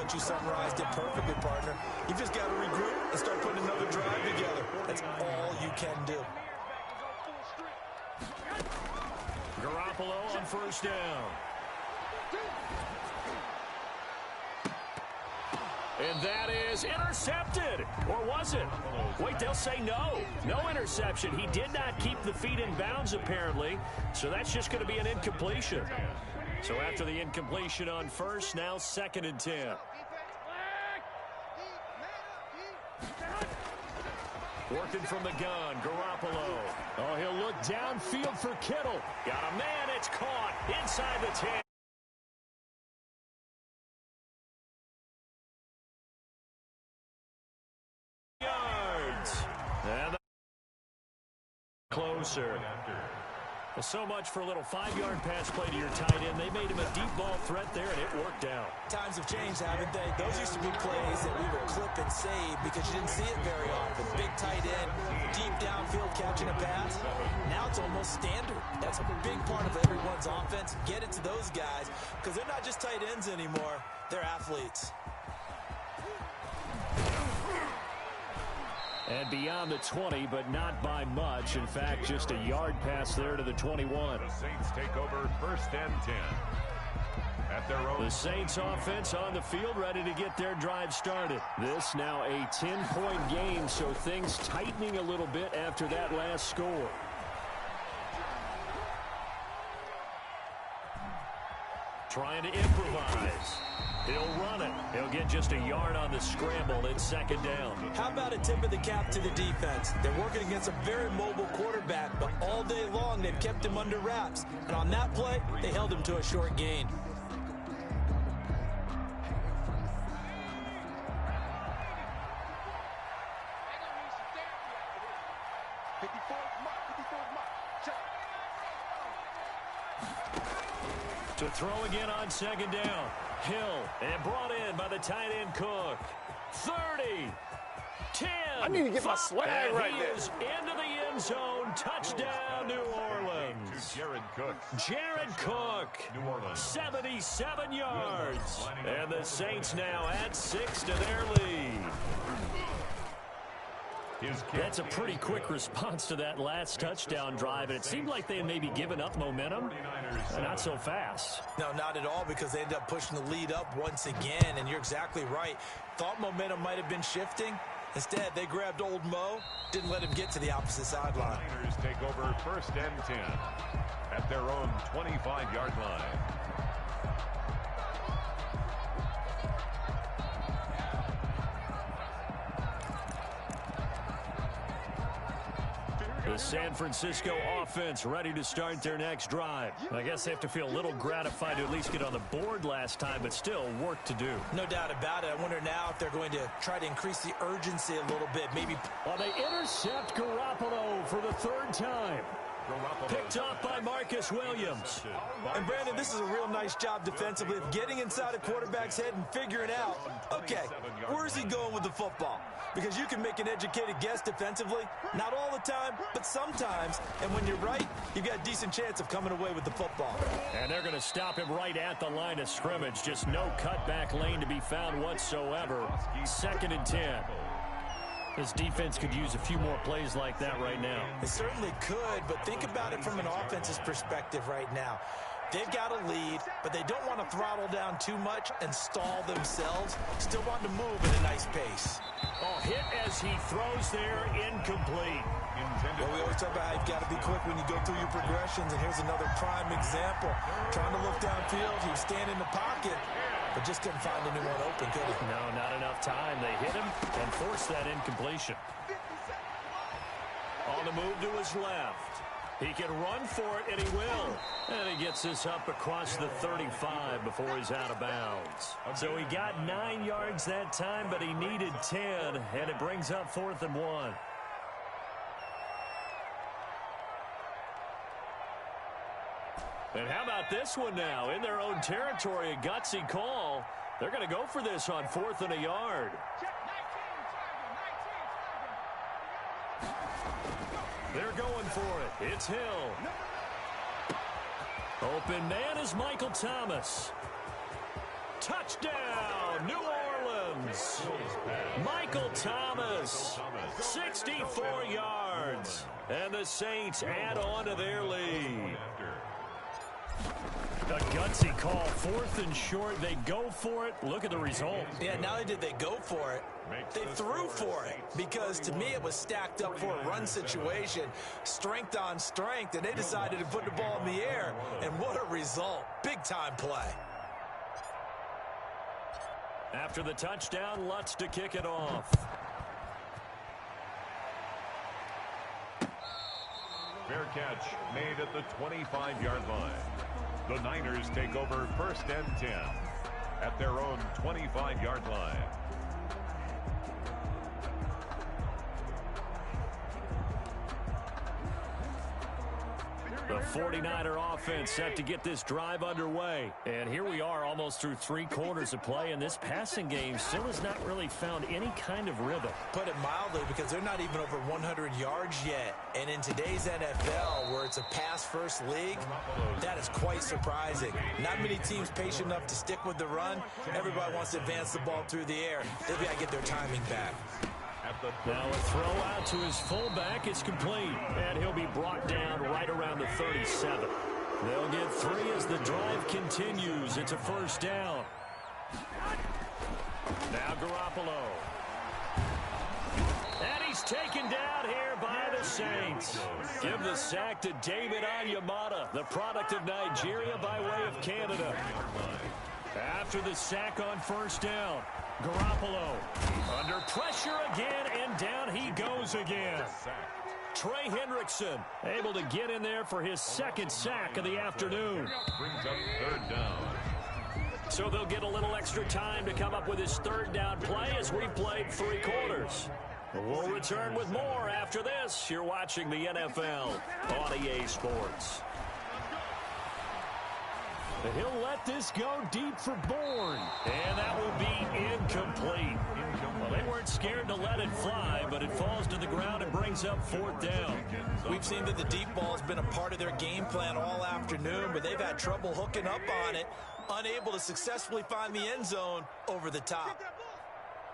thought you summarized it perfectly, partner. You just got to regroup and start putting another drive together. That's all you can do. Garoppolo on first down. And that is intercepted. Or was it? Wait, they'll say no. No interception. He did not keep the feet in bounds, apparently. So that's just going to be an incompletion. So after the incompletion on first, now 2nd and 10. Working from the gun, Garoppolo. Oh, he'll look downfield for Kittle. Got a man, it's caught inside the 10. Yards. And closer. Well, so much for a little 5-yard pass play to your tight end. They made him a deep ball threat there, and it worked out. Times have changed, haven't they? Those used to be plays that we would clip and save because you didn't see it very often. Big tight end, deep downfield catching a pass. Now it's almost standard. That's a big part of everyone's offense. Get it to those guys because they're not just tight ends anymore. They're athletes. And beyond the 20, but not by much. In fact, just a yard pass there to the 21. The Saints take over 1st and 10. At their own. The Saints offense on the field, ready to get their drive started. This now a 10-point game, so things tightening a little bit after that last score. Trying to improvise. He'll run it. He'll get just a yard on the scramble. It's 2nd down. How about a tip of the cap to the defense? They're working against a very mobile quarterback, but all day long they've kept him under wraps. And on that play, they held him to a short gain. To throw again on 2nd down. Hill, and brought in by the tight end Cook. 30, 10. I need to get my swag right there. He is into the end zone. Touchdown, New Orleans. Jared Cook. Jared Cook, New Orleans. 77 yards. And the Saints now add 6 to their lead. That's a pretty quick response to that last touchdown drive, and it seemed like they had maybe given up momentum. Not so fast. No, not at all, because they ended up pushing the lead up once again, and you're exactly right. Thought momentum might have been shifting. Instead, they grabbed old Mo, didn't let him get to the opposite sideline. The Niners take over 1st and 10 at their own 25-yard line. The San Francisco offense ready to start their next drive. I guess they have to feel a little gratified to at least get on the board last time, but still work to do. No doubt about it. I wonder now if they're going to try to increase the urgency a little bit. Maybe. Well, they intercept Garoppolo for the 3rd time. Picked off by Marcus Williams. And, Brandon, this is a real nice job defensively of getting inside a quarterback's head and figuring out, okay, where's he going with the football? Because you can make an educated guess defensively, not all the time, but sometimes. And when you're right, you've got a decent chance of coming away with the football. And they're going to stop him right at the line of scrimmage. Just no cutback lane to be found whatsoever. 2nd and 10. This defense could use a few more plays like that right now. It certainly could, but think about it from an offense's perspective right now. They've got a lead, but they don't want to throttle down too much and stall themselves. Still want to move at a nice pace. Oh, hit as he throws there, incomplete. Well, we always talk about how you've got to be quick when you go through your progressions, and here's another prime example. Trying to look downfield, he was standing in the pocket, but just couldn't find anyone open, could he? No, not enough time. They hit him and forced that incompletion. On the move to his left. He can run for it, and he will. And he gets this up across the 35 before he's out of bounds. So he got 9 yards that time, but he needed 10, and it brings up 4th and 1. And how about this one now? In their own territory, a gutsy call. They're going to go for this on 4th and a yard. They're going for it. It's Hill. Open man is Michael Thomas. Touchdown, New Orleans. is Michael Thomas, 64 yards. And the Saints add on to their lead. A gutsy call, 4th and short. They go for it. Look at the result. Yeah, not only did they go for it, they threw for it. Because to me, it was stacked up for a run situation. Strength on strength, and they decided to put the ball in the air. And what a result. Big-time play. After the touchdown, Lutz to kick it off. Fair catch made at the 25-yard line. The Niners take over 1st and 10 at their own 25-yard line. The 49er offense set to get this drive underway. And here we are almost through 3 quarters of play, and this passing game still has not really found any kind of rhythm. Put it mildly, because they're not even over 100 yards yet. And in today's NFL, where it's a pass-first league, that is quite surprising. Not many teams patient enough to stick with the run. Everybody wants to advance the ball through the air. They've got to get their timing back. Now a throw out to his fullback is complete, and he'll be brought down right around the 37. They'll get 3 as the drive continues. It's a 1st down. Now Garoppolo. And he's taken down here by the Saints. Give the sack to David Onyemata, the product of Nigeria by way of Canada. After the sack on 1st down, Garoppolo under pressure again, and down he goes again. Trey Hendrickson able to get in there for his 2nd sack of the afternoon. Brings up 3rd down. So they'll get a little extra time to come up with his 3rd down play as we've played 3 quarters. We'll return with more after this. You're watching the NFL on EA Sports. He'll let this go deep for Bourne. And that will be incomplete. Well, they weren't scared to let it fly, but it falls to the ground and brings up 4th down. We've seen that the deep ball's been a part of their game plan all afternoon, but they've had trouble hooking up on it, unable to successfully find the end zone over the top.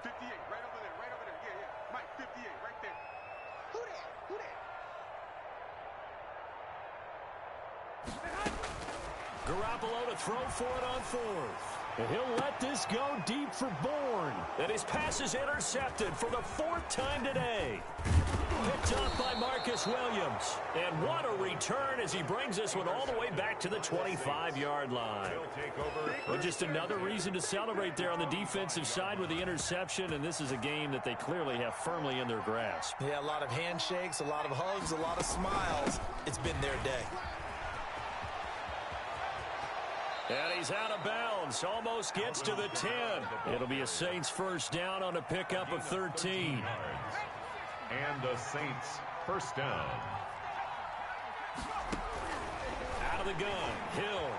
58, right over there, right over there. Yeah. Mike, 58, right there. Who that? Garoppolo to throw for it on 4th. And he'll let this go deep for Bourne. And his pass is intercepted for the 4th time today. Picked up by Marcus Williams. And what a return as he brings this one all the way back to the 25-yard line. Well, just another reason to celebrate there on the defensive side with the interception. And this is a game that they clearly have firmly in their grasp. Yeah, a lot of handshakes, a lot of hugs, a lot of smiles. It's been their day. And he's out of bounds. Almost gets to the 10. It'll be a Saints 1st down on a pickup of 13. And the Saints 1st down. Out of the gun. Hill.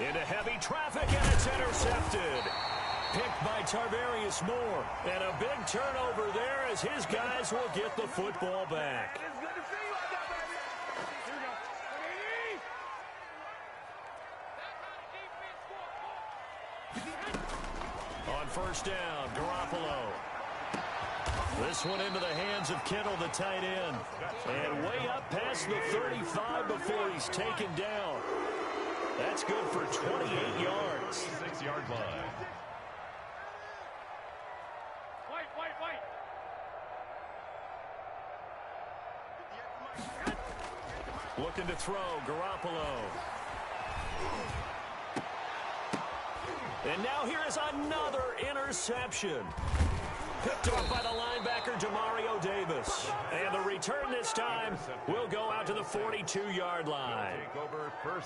Into heavy traffic, and it's intercepted. Picked by Tarvarius Moore. And a big turnover there as his guys will get the football back. On 1st down, Garoppolo. This one into the hands of Kittle, the tight end. And way up past the 35 before he's taken down. That's good for 28 yards. 6-yard line. Looking to throw, Garoppolo. And now here is another interception. Picked off by the linebacker, Demario Davis. And the return this time will go out to the 42-yard line.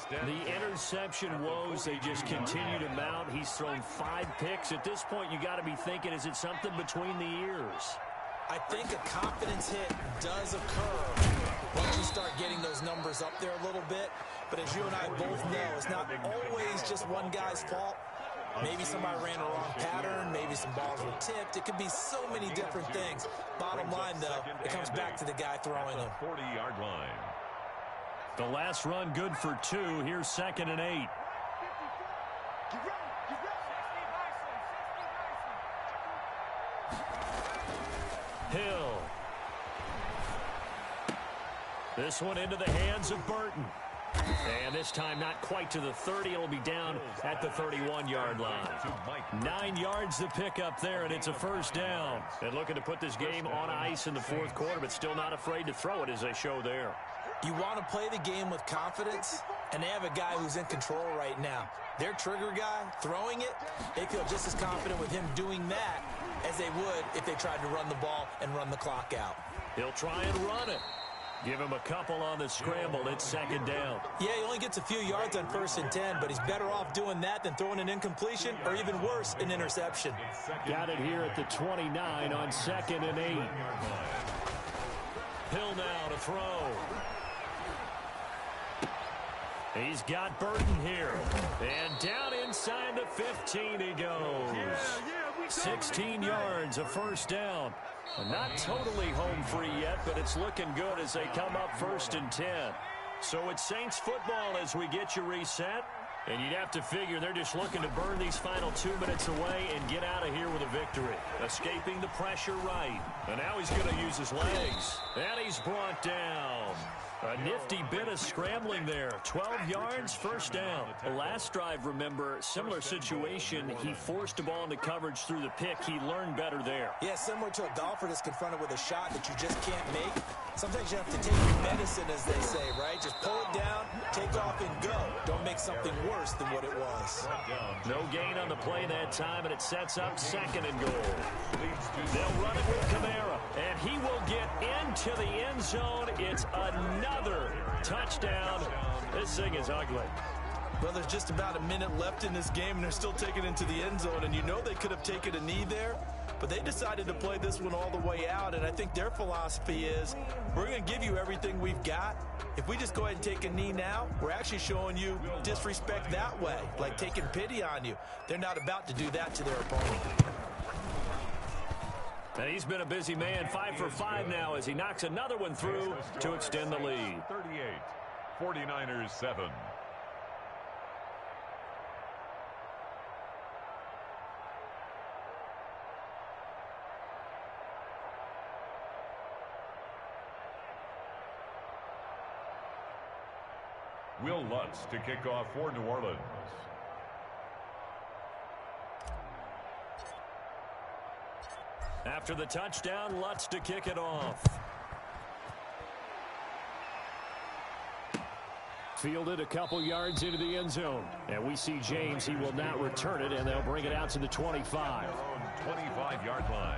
The interception woes, they just continue to mount. He's thrown 5 picks. At this point, you got to be thinking, is it something between the ears? I think a confidence hit does occur once you start getting those numbers up there a little bit. But as you and I both know, it's not always just one guy's fault. Maybe somebody ran a wrong pattern. Maybe some balls were tipped. It could be so many different things. Bottom line, though, it comes back to the guy throwing them. 40-yard line. The last run good for 2. Here's 2nd and 8. Hill. This one into the hands of Burton. And this time not quite to the 30. It'll be down at the 31-yard line. 9 yards to pick up there, and it's a first down. And looking to put this game on ice in the fourth quarter, but still not afraid to throw it as they show there. You want to play the game with confidence, and they have a guy who's in control right now. Their trigger guy, throwing it, they feel just as confident with him doing that as they would if they tried to run the ball and run the clock out. He'll try and run it. Give him a couple on the scramble. It's second down. Yeah, he only gets a few yards on 1st and 10, but he's better off doing that than throwing an incompletion or even worse, an interception. Got it here at the 29 on 2nd and 8. Hill now to throw. He's got Burton here. And down inside the 15 he goes. 16 yards, a first down. Not totally home free yet, but it's looking good as they come up 1st and 10. So it's Saints football as we get you reset. And you'd have to figure they're just looking to burn these final 2 minutes away and get out of here with a victory. Escaping the pressure right. And now he's going to use his legs. And he's brought down. A nifty bit of scrambling there. 12 yards, first down. The last drive, remember, similar situation. He forced the ball into coverage through the pick. He learned better there. Yeah, similar to a golfer that's confronted with a shot that you just can't make. Sometimes you have to take your medicine, as they say, right? Just pull it down, take off, and go. Don't make something worse than what it was. No gain on the play that time, and it sets up 2nd and goal. They'll run it with Kamara, and he will get into the end zone. It's another touchdown. This thing is ugly. Well, there's just about a minute left in this game, and they're still taking it into the end zone. And you know they could have taken a knee there, but they decided to play this one all the way out. And I think their philosophy is, we're going to give you everything we've got. If we just go ahead and take a knee now, we're actually showing you disrespect that way, like taking pity on you. They're not about to do that to their opponent. And he's been a busy man, 5 for 5 now as he knocks another one through to extend the lead. 38, 49ers 7. Will Lutz to kick off for New Orleans. After the touchdown, Lutz to kick it off. Fielded a couple yards into the end zone. And we see James. He will not return it, and they'll bring it out to the 25. 25-yard line.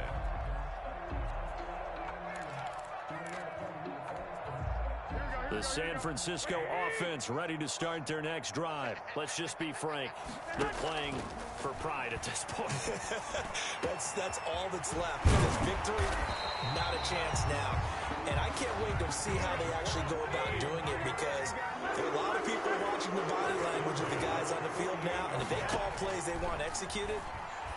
The San Francisco offense ready to start their next drive. Let's just be frank. They're playing for pride at this point. That's all that's left. Because victory, not a chance now. And I can't wait to see how they actually go about doing it, because there are a lot of people watching the body language of the guys on the field now. And if they call plays they want executed,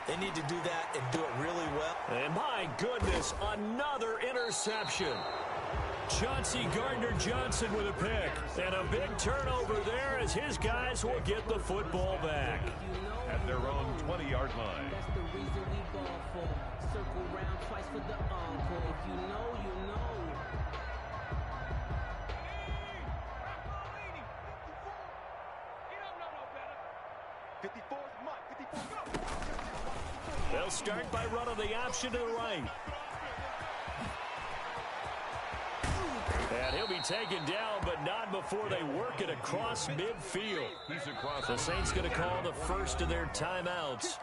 they need to do that and do it really well. And my goodness, another interception. Chauncey Gardner-Johnson with a pick. And a big turnover there as his guys will get the football back. At their own 20-yard line. That's the reason we ball for. Circle round twice for the encore. If you know, you know. They'll start by running the option to the right. And he'll be taken down, but not before they work it across midfield. The Saints going to call the first of their timeouts.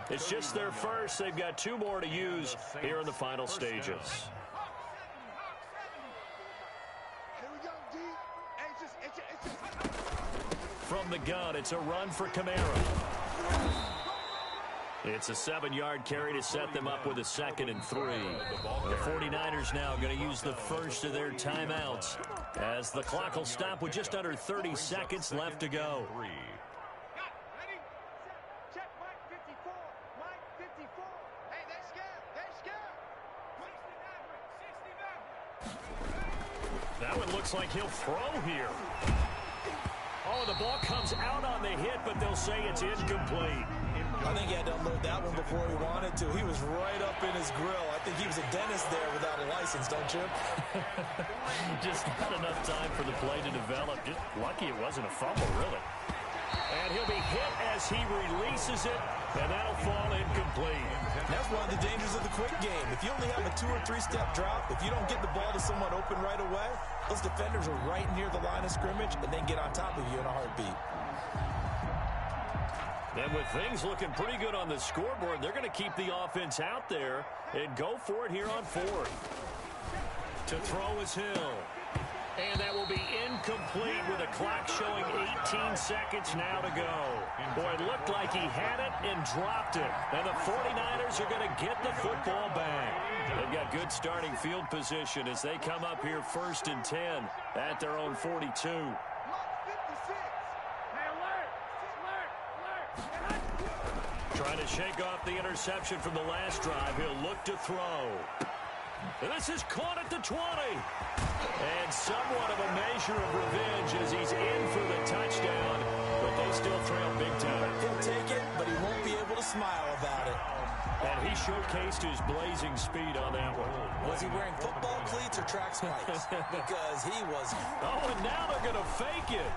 It's just their first. They've got 2 more to use here in the final stages. From the gun, it's a run for Kamara. It's a 7-yard carry to set them up with a 2nd and 3. The 49ers now going to use the first of their timeouts as the clock will stop with just under 30 seconds left to go. That one looks like he'll throw here. Oh, the ball comes out on the hit, but they'll say it's incomplete. I think he had to unload that one before he wanted to. He was right up in his grill. I think he was a dentist there without a license, don't you? Just not enough time for the play to develop. Just lucky it wasn't a fumble, really. And he'll be hit as he releases it, and that'll fall incomplete. That's one of the dangers of the quick game. If you only have a 2- or 3-step drop, if you don't get the ball to someone open right away, those defenders are right near the line of scrimmage and then get on top of you in a heartbeat. And with things looking pretty good on the scoreboard, they're going to keep the offense out there and go for it here on 4th. To throw is Hill. And that will be incomplete with a clock showing 18 seconds now to go. Boy, it looked like he had it and dropped it. And the 49ers are going to get the football back. They've got good starting field position as they come up here 1st and 10 at their own 42. Trying to shake off the interception from the last drive. He'll look to throw. And this is caught at the 20. And somewhat of a measure of revenge as he's in for the touchdown. But they still trail big time. He'll take it, but he won't be able to smile about it. And he showcased his blazing speed on that one. Was he wearing football cleats or track spikes? Because he was. Oh, and now they're going to fake it.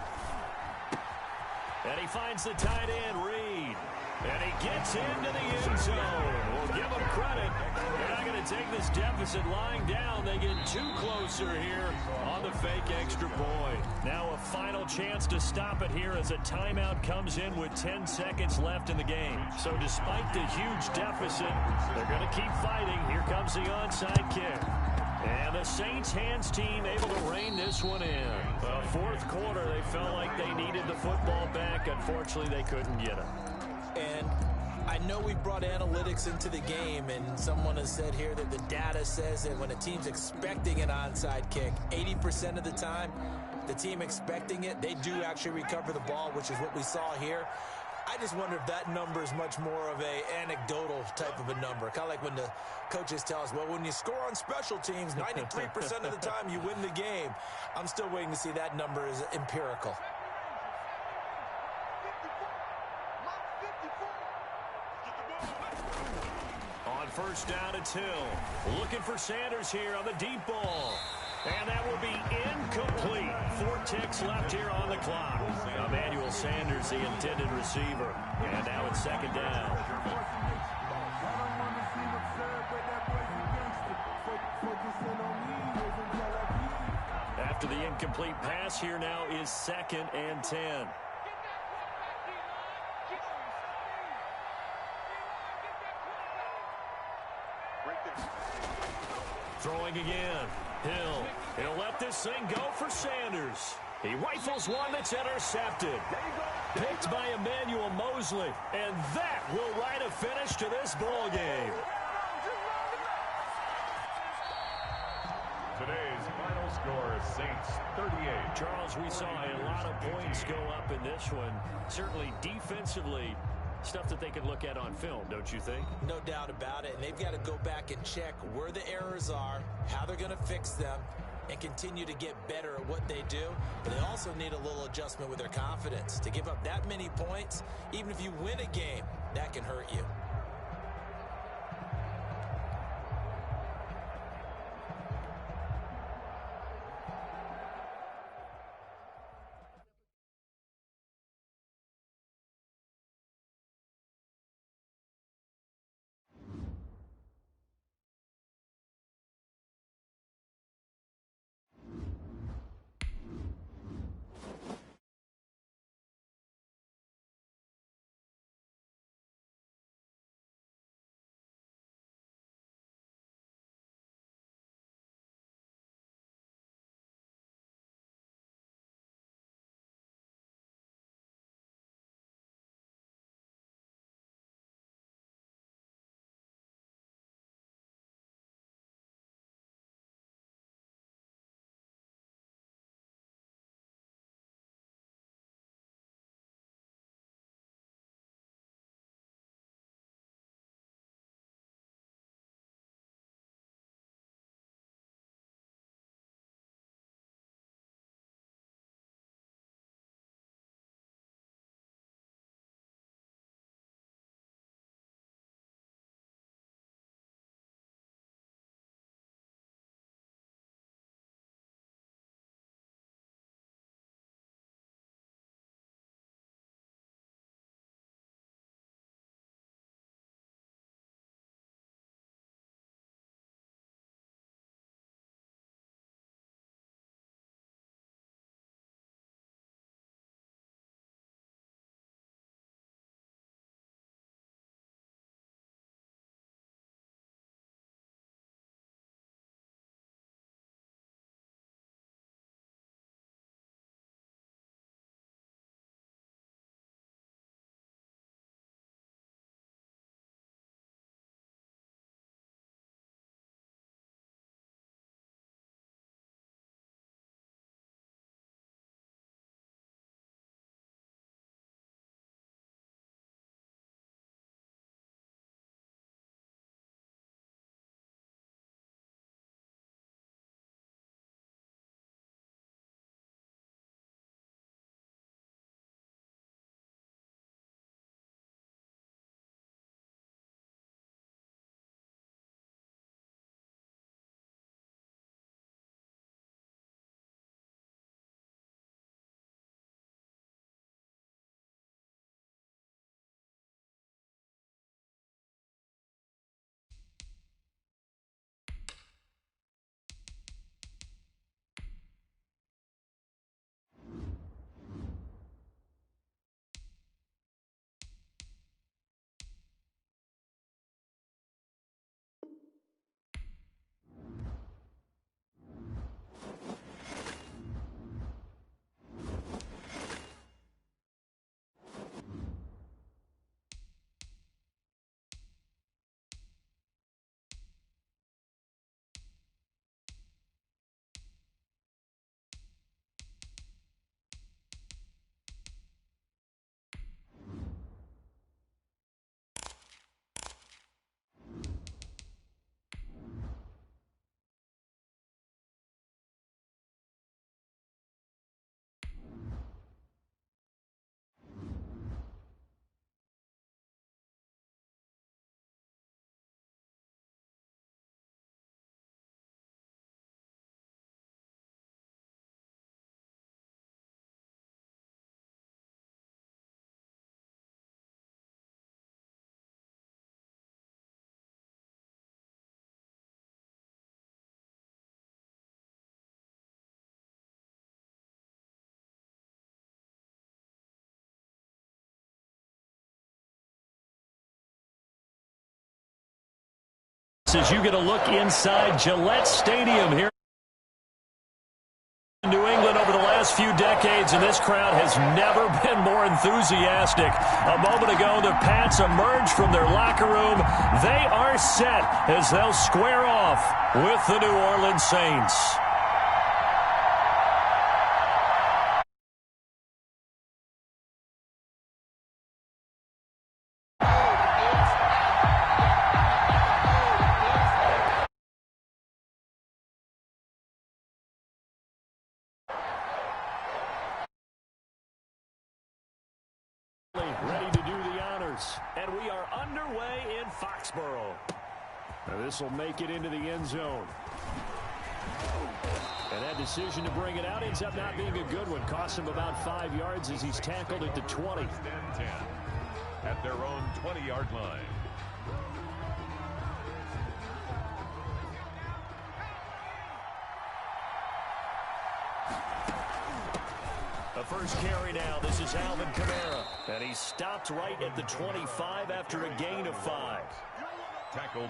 And he finds the tight end, Reed. And he gets into the end zone. We'll give him credit. They're not going to take this deficit lying down. They get too closer here on the fake extra point. Now a final chance to stop it here as a timeout comes in with 10 seconds left in the game. So despite the huge deficit, they're going to keep fighting. Here comes the onside kick. And the Saints hands team able to rein this one in. The 4th quarter, they felt like they needed the football back. Unfortunately, they couldn't get it. And I know we brought analytics into the game, and someone has said here that the data says that when a team's expecting an onside kick, 80% of the time, the team expecting it, they do actually recover the ball, which is what we saw here. I just wonder if that number is much more of a anecdotal type of a number. Kind of like when the coaches tell us, well, when you score on special teams, 93% of the time you win the game. I'm still waiting to see that number is empirical. On 1st down, it's Hill. Looking for Sanders here on the deep ball. And that will be incomplete. 4 ticks left here on the clock. Emmanuel Sanders, the intended receiver. And now it's 2nd down. After the incomplete pass, here now is 2nd and 10. Throwing again. Hill. He'll let this thing go for Sanders. He rifles one that's intercepted. Picked by Emmanuel Mosley. And that will write a finish to this ball game. Today's final score, Saints 38. Charles, we saw a lot of points go up in this one. Certainly defensively, stuff that they can look at on film, don't you think? No doubt about it. And they've got to go back and check where the errors are, how they're going to fix them, and continue to get better at what they do. But they also need a little adjustment with their confidence. To give up that many points, even if you win a game, that can hurt you. As you get a look inside Gillette Stadium here in New England over the last few decades, and this crowd has never been more enthusiastic. A moment ago, the Pats emerged from their locker room. They are set as they'll square off with the New Orleans Saints. Ready to do the honors, and we are underway in Foxborough. Now this will make it into the end zone. And that decision to bring it out ends up not being a good one. Costs him about 5 yards as he's tackled at the 20. 10 at their own 20-yard line. The first carry now. This is Alvin Kamara. And he stopped right at the 25 after a gain of 5.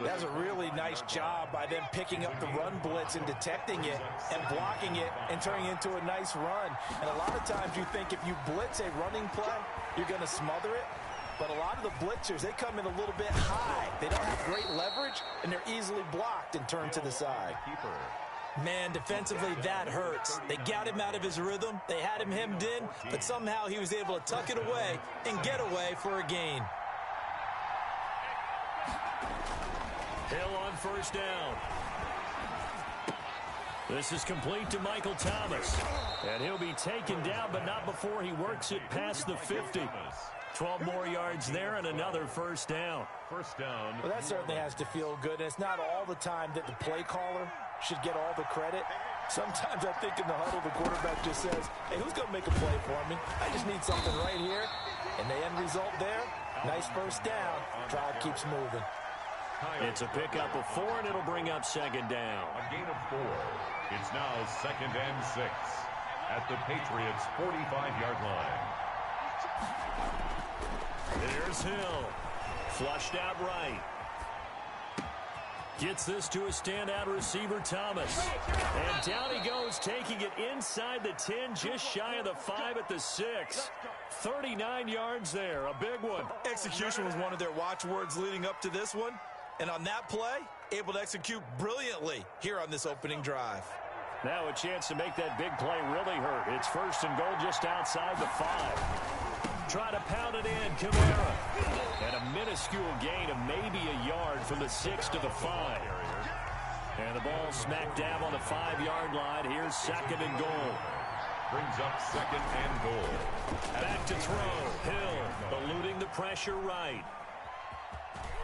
That's a really nice job by them picking up the run blitz and detecting it and blocking it and turning it into a nice run. And a lot of times you think if you blitz a running play, you're going to smother it. But a lot of the blitzers, they come in a little bit high. They don't have great leverage, and they're easily blocked and turned to the side. Man, defensively, that hurts. They got him out of his rhythm. They had him hemmed in, but somehow he was able to tuck it away and get away for a gain. Hill on first down. This is complete to Michael Thomas. And he'll be taken down, but not before he works it past the 50. 12 more yards there and another first down. First down. Well, that certainly has to feel good. And it's not all the time that the play caller should get all the credit. Sometimes I think in the huddle, the quarterback just says, hey, who's going to make a play for me? I just need something right here. And the end result there, nice first down. Drive keeps moving. It's a pickup of 4, and it'll bring up second down. A gain of 4. It's now 2nd and 6 at the Patriots' 45-yard line. There's Hill. Flushed out right. Gets this to a standout receiver, Thomas. And down he goes, taking it inside the 10, just shy of the 5 at the 6. 39 yards there, a big one. Execution was one of their watchwords leading up to this one. And on that play, able to execute brilliantly here on this opening drive. Now a chance to make that big play really hurt. It's 1st and goal just outside the 5. Try to pound it in, Kamara. And a minuscule gain of maybe a yard from the 6 to the 5. And the ball smack dab on the 5-yard line. Here's 2nd and goal. Brings up 2nd and goal. Back to throw. Hill eluding the pressure right.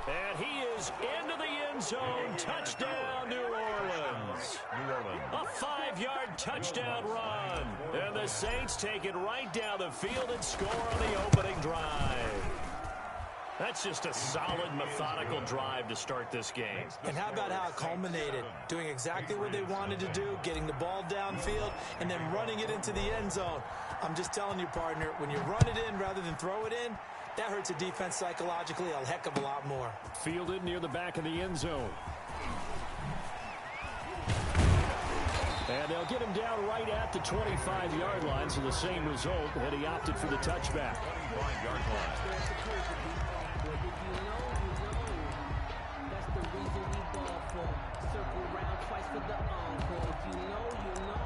And he is into the end zone. Touchdown, New Orleans. A 5-yard touchdown run. And the Saints take it right down the field and score on the opening drive. That's just a solid, methodical drive to start this game. And how about how it culminated? Doing exactly what they wanted to do, getting the ball downfield, and then running it into the end zone. I'm just telling you, partner, when you run it in rather than throw it in, that hurts a defense psychologically a heck of a lot more. Fielded near the back of the end zone. And they'll get him down right at the 25-yard line, so the same result, and he opted for the touchback. 25-yard line. That's the reason we ball for. Circle round twice for the encore. If you know, you know.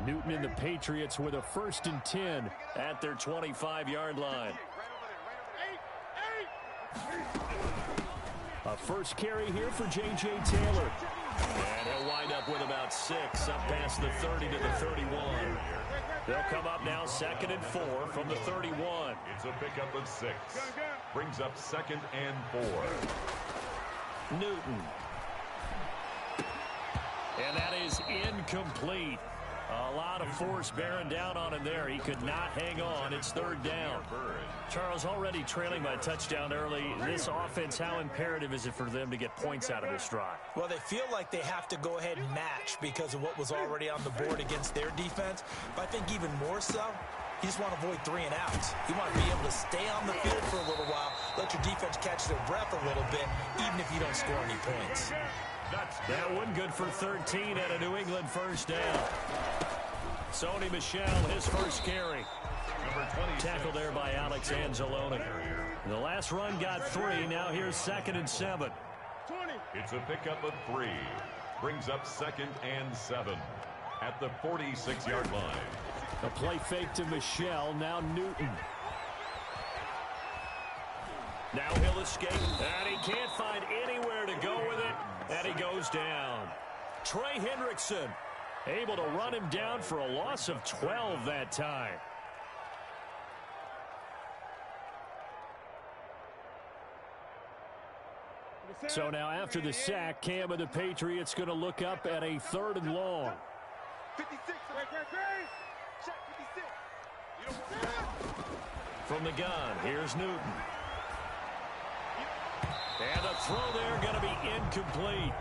Newton and the Patriots with a 1st and 10 at their 25-yard line. A first carry here for J.J. Taylor. And he'll wind up with about 6 up past the 30 to the 31. They'll come up now 2nd and 4 from the 31. It's a pickup of 6. Brings up 2nd and 4. Newton. And that is incomplete. A lot of force bearing down on him there. He could not hang on. It's third down. Charles, already trailing by a touchdown early. This offense, how imperative is it for them to get points out of this drive? Well, they feel like they have to go ahead and match because of what was already on the board against their defense. But I think even more so, you just want to avoid 3 and outs. You want to be able to stay on the field for a little while, let your defense catch their breath a little bit, even if you don't score any points. That one good for 13 at a New England first down. Sony Michel, his first carry. Tackled there by Alex Anzalone. The last run got 3. Now here's 2nd and 7. It's a pickup of 3. Brings up 2nd and 7 at the 46-yard line. A play fake to Michel. Now Newton. Now he'll escape. And he can't find anywhere to go with it. And he goes down. Trey Hendrickson able to run him down for a loss of 12 that time. So now after the sack, Cam of the Patriots going to look up at a 3rd and long. 56. Check 56. From the gun, here's Newton. And the throw there going to be incomplete.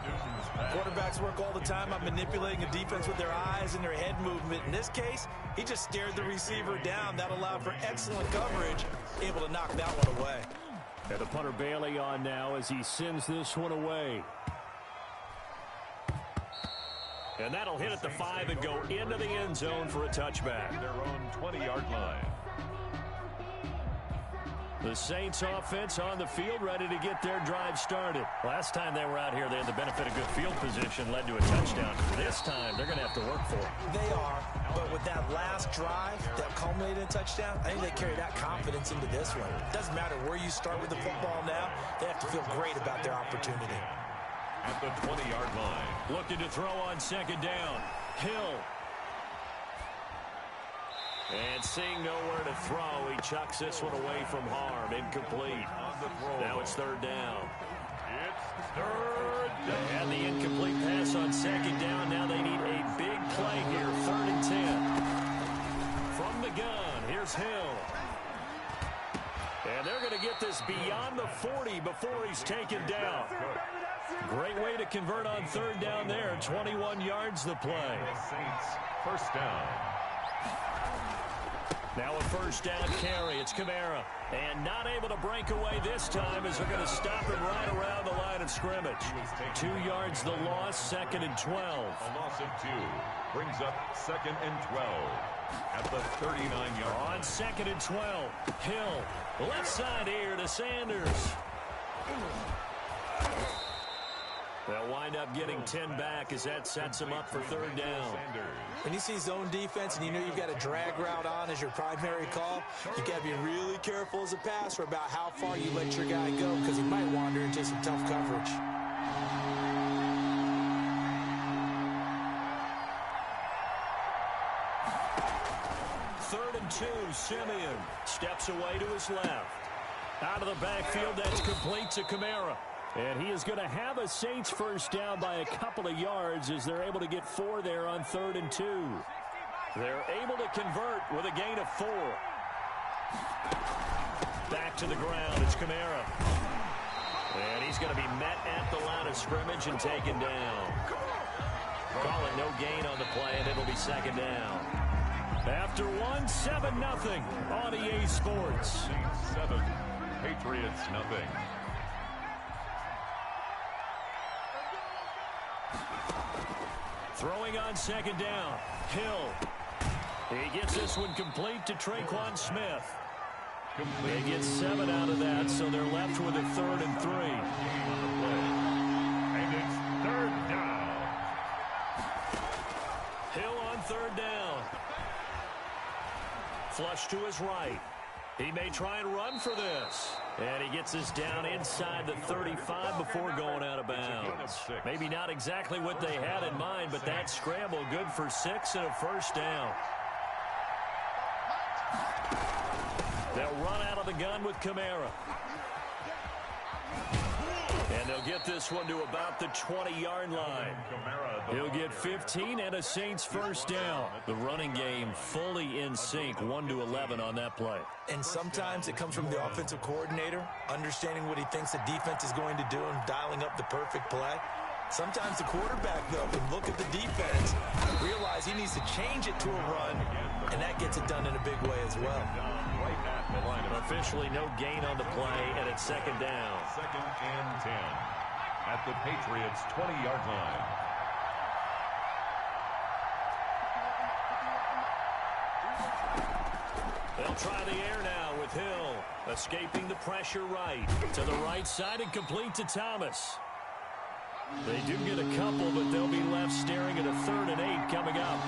Quarterbacks work all the time on manipulating a defense with their eyes and their head movement. In this case, he just stared the receiver down. That allowed for excellent coverage, able to knock that one away. And the punter Bailey on now as he sends this one away. And that'll hit at the 5 and go into the end zone for a touchback. Their own 20-yard line. The Saints offense on the field, ready to get their drive started. Last time they were out here, they had the benefit of good field position, led to a touchdown. This time, they're going to have to work for it. They are, but with that last drive that culminated in a touchdown, I think they carry that confidence into this one. It doesn't matter where you start with the football now, they have to feel great about their opportunity. At the 20-yard line. Looking to throw on 2nd down. Hill. And seeing nowhere to throw, he chucks this one away from harm. Incomplete. Now it's 3rd down. It's 3rd down. And the incomplete pass on 2nd down. Now they need a big play here. 3rd and 10. From the gun, here's Hill. And they're going to get this beyond the 40 before he's taken down. Great way to convert on 3rd down there. 21 yards the play. Saints, first down. Now a 1st down carry. It's Kamara. And not able to break away this time as they're going to stop him right around the line of scrimmage. 2 yards the loss, 2nd and 12. A loss of 2 brings up 2nd and 12 at the 39-yard line. On 2nd and 12, Hill. Left side here to Sanders. They'll wind up getting 10 back as that sets them up for 3rd down. When you see zone defense and you know you've got a drag route on as your primary call, you got to be really careful as a passer about how far you let your guy go because he might wander into some tough coverage. Third and 2, Simeon steps away to his left. Out of the backfield, that's complete to Kamara. And he is going to have a Saints first down by a couple of yards as they're able to get 4 there on 3rd and 2. They're able to convert with a gain of 4. Back to the ground, it's Kamara. And he's going to be met at the line of scrimmage and taken down. Call it no gain on the play, and it'll be 2nd down. After 1, 7-0 on EA Sports. Saints 7, Patriots nothing. Throwing on 2nd down, Hill. He gets this one complete to Traquan Smith. They get 7 out of that, so they're left with a 3rd and 3. And it's 3rd down. Hill on 3rd down. Flush to his right. He may try and run for this. And he gets this down inside the 35 before going out of bounds. Maybe not exactly what they had in mind, but that scramble good for 6 and a 1st down. They'll run out of the gun with Kamara. And they'll get this one to about the 20-yard line. He'll get 15 and a Saints first down. The running game fully in sync, 1-11 on that play. And sometimes it comes from the offensive coordinator, understanding what he thinks the defense is going to do and dialing up the perfect play. Sometimes the quarterback, though, can look at the defense, realize he needs to change it to a run, and that gets it done in a big way as well. Officially no gain on the play, and it's second down. 2nd and 10 at the Patriots' 20-yard line. They'll try the air now with Hill, escaping the pressure right. To the right side and complete to Thomas. They do get a couple, but they'll be left staring at a 3rd and 8 coming up.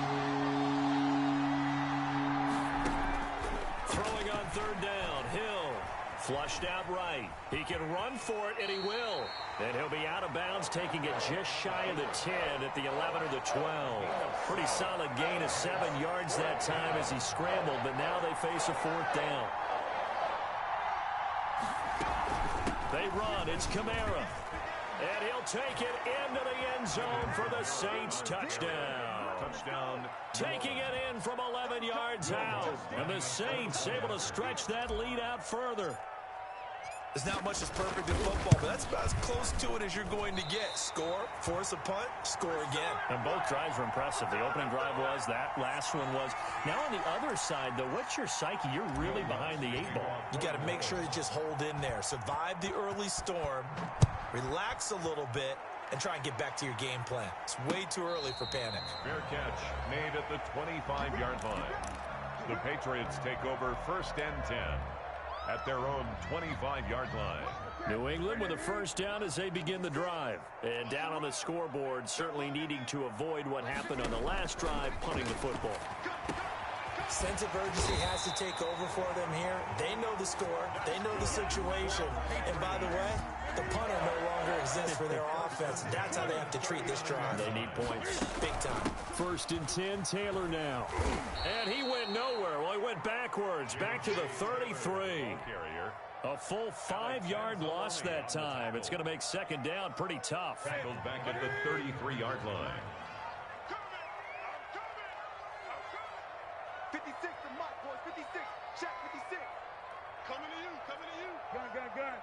Throwing on 3rd down, Hill. Flushed out right. He can run for it, and he will. And he'll be out of bounds, taking it just shy of the 10 at the 11 or the 12. Pretty solid gain of 7 yards that time as he scrambled, but now they face a 4th down. They run. It's Kamara. And he'll take it into the end zone for the Saints touchdown. Taking it in from 11 yards out. And the Saints able to stretch that lead out further. There's not much that's perfect in football, but that's about as close to it as you're going to get. Score, force a punt, score again. And both drives were impressive. The opening drive was, that last one was. Now on the other side, though, what's your psyche? You're really behind the 8 ball. You got to make sure you just hold in there. Survive the early storm, relax a little bit, and try and get back to your game plan. It's way too early for panic. Fair catch made at the 25-yard line. The Patriots take over 1st and 10 at their own 25-yard line. New England with a first down as they begin the drive. And down on the scoreboard, certainly needing to avoid what happened on the last drive, punting the football. Sense of urgency has to take over for them here. They know the score. They know the situation. And by the way, the punter no longer exists for their offense. That's how they have to treat this drive. They need points. Big time. 1st and 10, Taylor now. And he went nowhere. Well, he went backwards, back to the 33. A full 5-yard loss that time. It's going to make 2nd down pretty tough. Tackled back at the 33-yard line. 56 to Mike, boys. 56. Check 56. Coming to you. Coming to you. Gun.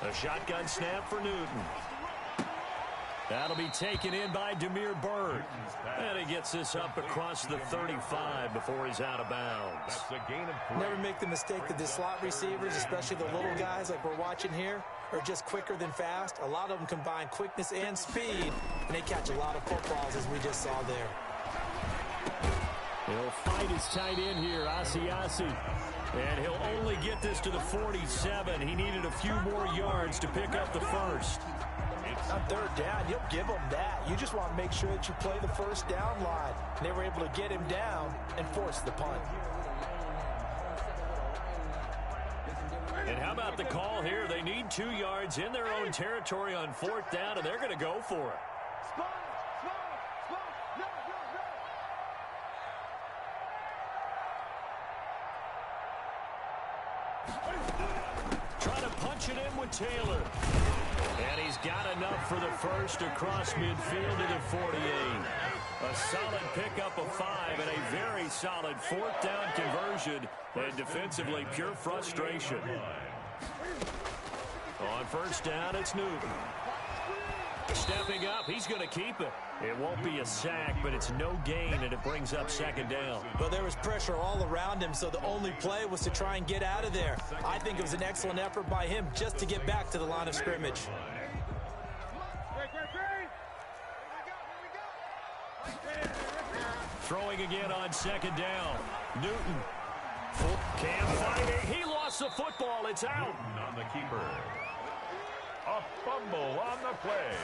A shotgun snap for Newton. That'll be taken in by Damiere Byrd. And he gets this up across the 35 before he's out of bounds. That's a gain of 3. Never make the mistake that the slot receivers, especially the little guys like we're watching here, are just quicker than fast. A lot of them combine quickness and speed, and they catch a lot of footballs, as we just saw there. He'll fight his tight end here, Asiasi. And he'll only get this to the 47. He needed a few more yards to pick up the first. On 3rd down, you'll give them that. You just want to make sure that you play the first down line. And they were able to get him down and force the punt. And how about the call here? They need 2 yards in their own territory on 4th down, and they're going to go for it. Trying to punch it in with Taylor. And he's got enough for the first across midfield to the 48. A solid pickup of 5 and a very solid 4th down conversion. And defensively, pure frustration. On 1st down, it's Newton. Stepping up, he's going to keep it. It won't be a sack, but it's no gain, and it brings up 2nd down. But there was pressure all around him, so the only play was to try and get out of there. I think it was an excellent effort by him just to get back to the line of scrimmage. Throwing again on 2nd down. Newton can't find it. He lost the football. It's out. On the keeper. A fumble on the play.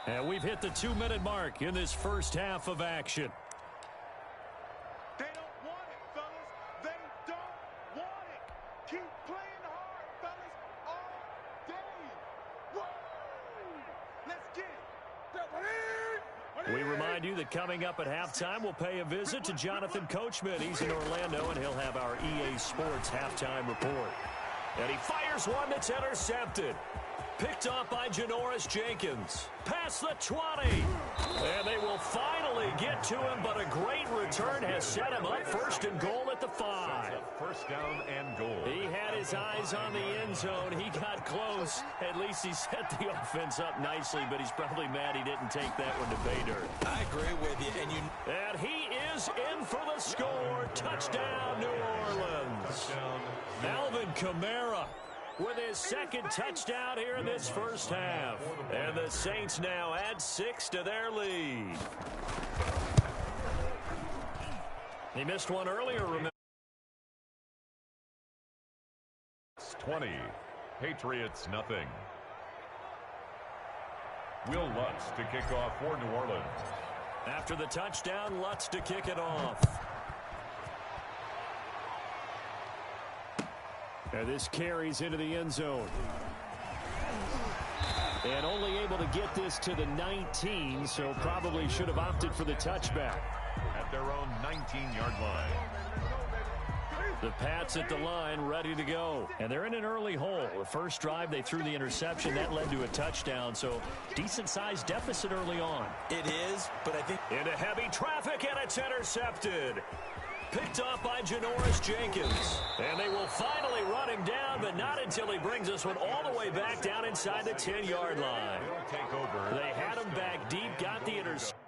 And we've hit the 2-minute mark in this first half of action. They don't want it, fellas. They don't want it. Keep playing hard, fellas, all day. Woo! Let's get it. We remind you that coming up at halftime, we'll pay a visit to Jonathan Coachman. He's in Orlando, and he'll have our EA Sports halftime report. And he fires one that's intercepted. Picked off by Janoris Jenkins. Past the 20. And they will finally get to him, but a great return has set him up first and goal at the 5. First down and goal. He had his eyes on the end zone. He got close. At least he set the offense up nicely, but he's probably mad he didn't take that one to pay dirt. I agree with you. And he is in for the score. Touchdown, New Orleans. Touchdown. Alvin Kamara with his second touchdown here in this first half. And the Saints now add 6 to their lead. He missed one earlier, remember. 20. Patriots nothing. Will Lutz to kick off for New Orleans. After the touchdown, Lutz to kick it off. And this carries into the end zone. And only able to get this to the 19, so probably should have opted for the touchback. At their own 19-yard line. The Pats at the line, ready to go. And they're in an early hole. The first drive, they threw the interception. That led to a touchdown, so decent-sized deficit early on. It is, but I think... Into heavy traffic, and it's intercepted. Picked off by Janoris Jenkins. And they will finally run him down, but not until he brings this one all the way back down inside the 10-yard line. They'll take over. They had him back deep, got the interception.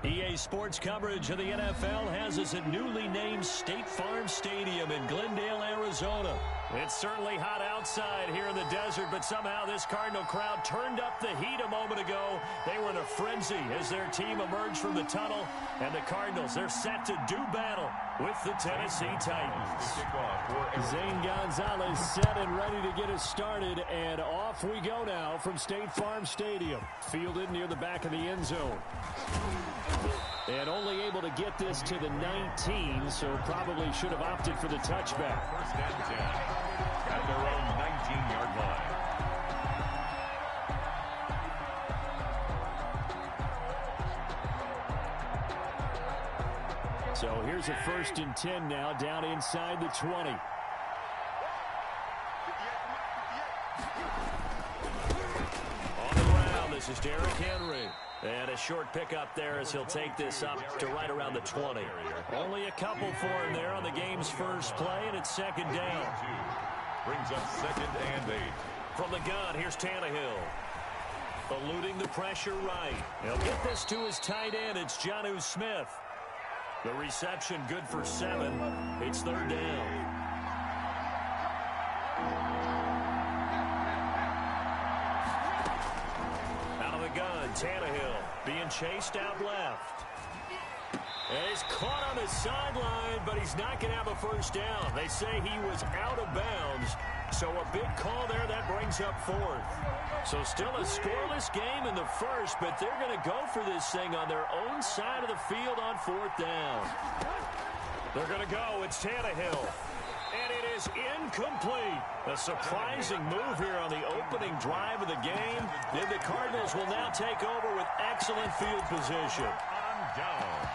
EA Sports coverage of the NFL has us at newly named State Farm Stadium in Glendale, Arizona. It's certainly hot outside here in the desert, but somehow this Cardinal crowd turned up the heat a moment ago. They were in a frenzy as their team emerged from the tunnel, and the Cardinals, they're set to do battle with the Tennessee Titans. Zane Gonzalez set and ready to get us started, and off we go now from State Farm Stadium. Fielded near the back of the end zone. And only able to get this to the 19, so probably should have opted for the touchback. First and 10 at their own 19-yard line. So here's a 1st and 10 now, down inside the 20. On the ground, this is Derrick Henry. And a short pickup there as he'll take this up to right around the 20. Only a couple for him there on the game's first play, and it's 2nd down. Brings up 2nd and 8. From the gun, here's Tannehill. Eluding the pressure right. He'll get this to his tight end. It's Jonnu Smith. The reception good for 7. It's 3rd down. Gun, Tannehill being chased out left. And he's caught on the sideline, but he's not going to have a 1st down. They say he was out of bounds, so a big call there that brings up 4th. So still a scoreless game in the 1st, but they're going to go for this thing on their own side of the field on 4th down. They're going to go. It's Tannehill. And it is incomplete. A surprising move here on the opening drive of the game. And the Cardinals will now take over with excellent field position. On down.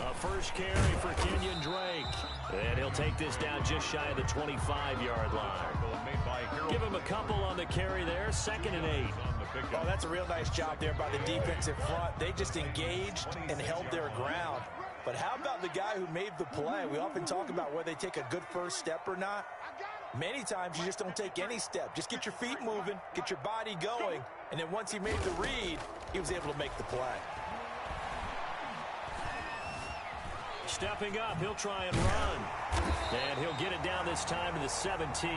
A first carry for Kenyon Drake. And he'll take this down just shy of the 25-yard line. Give him a couple on the carry there. 2nd and 8. Oh, that's a real nice job there by the defensive front. They just engaged and held their ground. But how about the guy who made the play? We often talk about whether they take a good first step or not. Many times you just don't take any step. Just get your feet moving, get your body going, and then once he made the read, he was able to make the play. Stepping up, he'll try and run. And he'll get it down this time to the 17.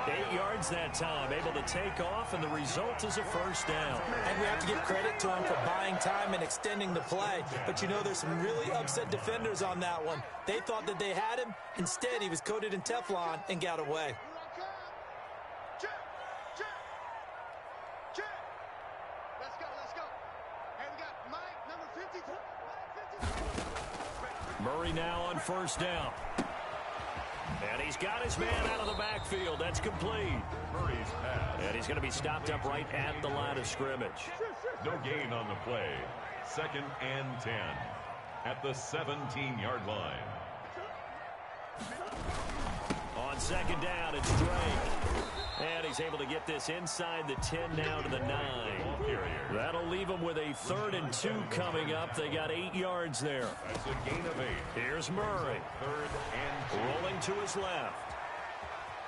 8 yards that time, able to take off, and the result is a 1st down. And we have to give credit to him for buying time and extending the play. But you know, there's some really upset defenders on that one. They thought that they had him. Instead, he was coated in Teflon and got away. Murray now on 1st down. And he's got his man out of the backfield. That's complete. Murray's pass. And he's going to be stopped up right at the line of scrimmage. No gain on the play. 2nd and 10 at the 17-yard line. On 2nd down, it's Drake. And he's able to get this inside the 10 now to the 9. That'll leave him with a 3rd and 2 coming up. They got 8 yards there. That's a gain of 8. Here's Murray. 3rd and 2. Rolling to his left.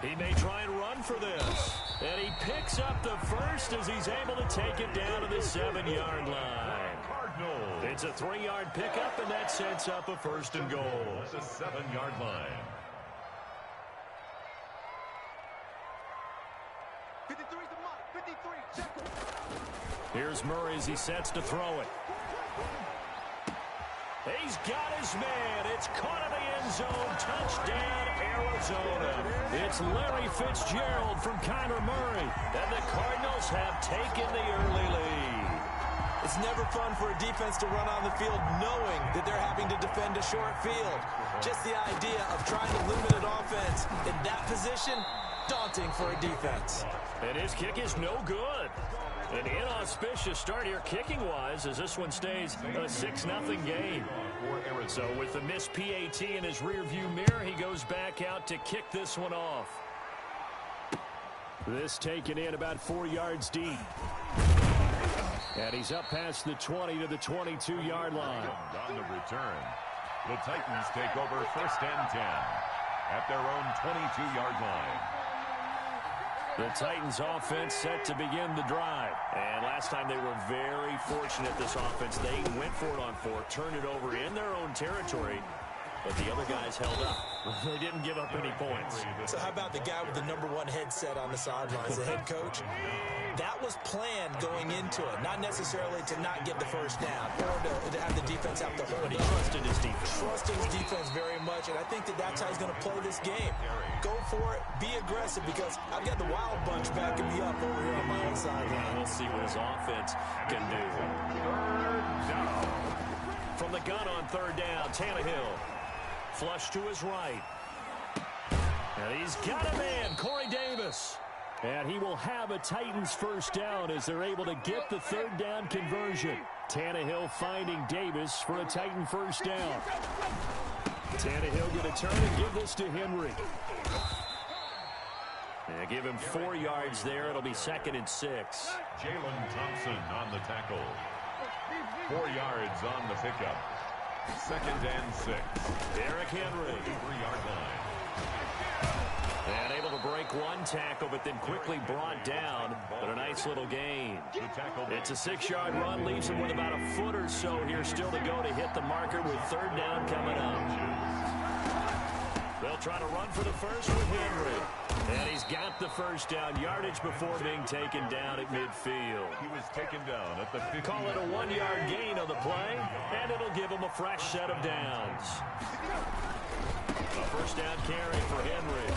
He may try and run for this. And he picks up the 1st as he's able to take it down to the 7-yard line. Cardinals. It's a 3-yard pickup, and that sets up a 1st and goal. At the 7-yard line. 53's the mark. 53, check it. Here's Murray as he sets to throw it. He's got his man. It's caught in the end zone. Touchdown, Arizona. It's Larry Fitzgerald from Kyler Murray. And the Cardinals have taken the early lead. It's never fun for a defense to run on the field knowing that they're having to defend a short field. Just the idea of trying to limit an offense in that position, daunting for a defense. And his kick is no good. An inauspicious start here kicking-wise as this one stays a 6-0 game. So with the missed PAT in his rearview mirror, he goes back out to kick this one off. This taken in about 4 yards deep. And he's up past the 20 to the 22-yard line. On the return. The Titans take over first and 10 at their own 22-yard line. The Titans offense set to begin the drive. And last time they were very fortunate, this offense. They went for it on fourth, turned it over in their own territory, but the other guys held up. They didn't give up any points. So how about the guy with the #1 headset on the sidelines, the head coach? That was planned going into it, not necessarily to not get the first down or to have the defense have to hold But he up. trusted his defense. Trusted his defense very much, and I think that's how he's going to play this game. Go for it, be aggressive, because I've got the Wild Bunch backing me up over here on my own sideline. We'll see what his offense can do. From the gun on third down, Tannehill. Flush to his right. And he's got a man, Corey Davis. And he will have a Titans first down as they're able to get the third down conversion. Tannehill finding Davis for a Titan first down. Tannehill going to turn and give this to Henry. And give him 4 yards there. It'll be 2nd and 6. Jalen Thompson on the tackle. 4 yards on the pickup. 2nd and 6. Derrick Henry. 3-yard line. And able to break one tackle, but then quickly brought down. But a nice little gain. It's a 6-yard run. Leaves him with about a foot or so here still to go to hit the marker with third down coming up. They'll try to run for the first with Henry. And he's got the first down yardage before being taken down at midfield. He was taken down at the 50. Call it a 1-yard gain on the play, and it'll give him a fresh set of downs. A first down carry for Henry.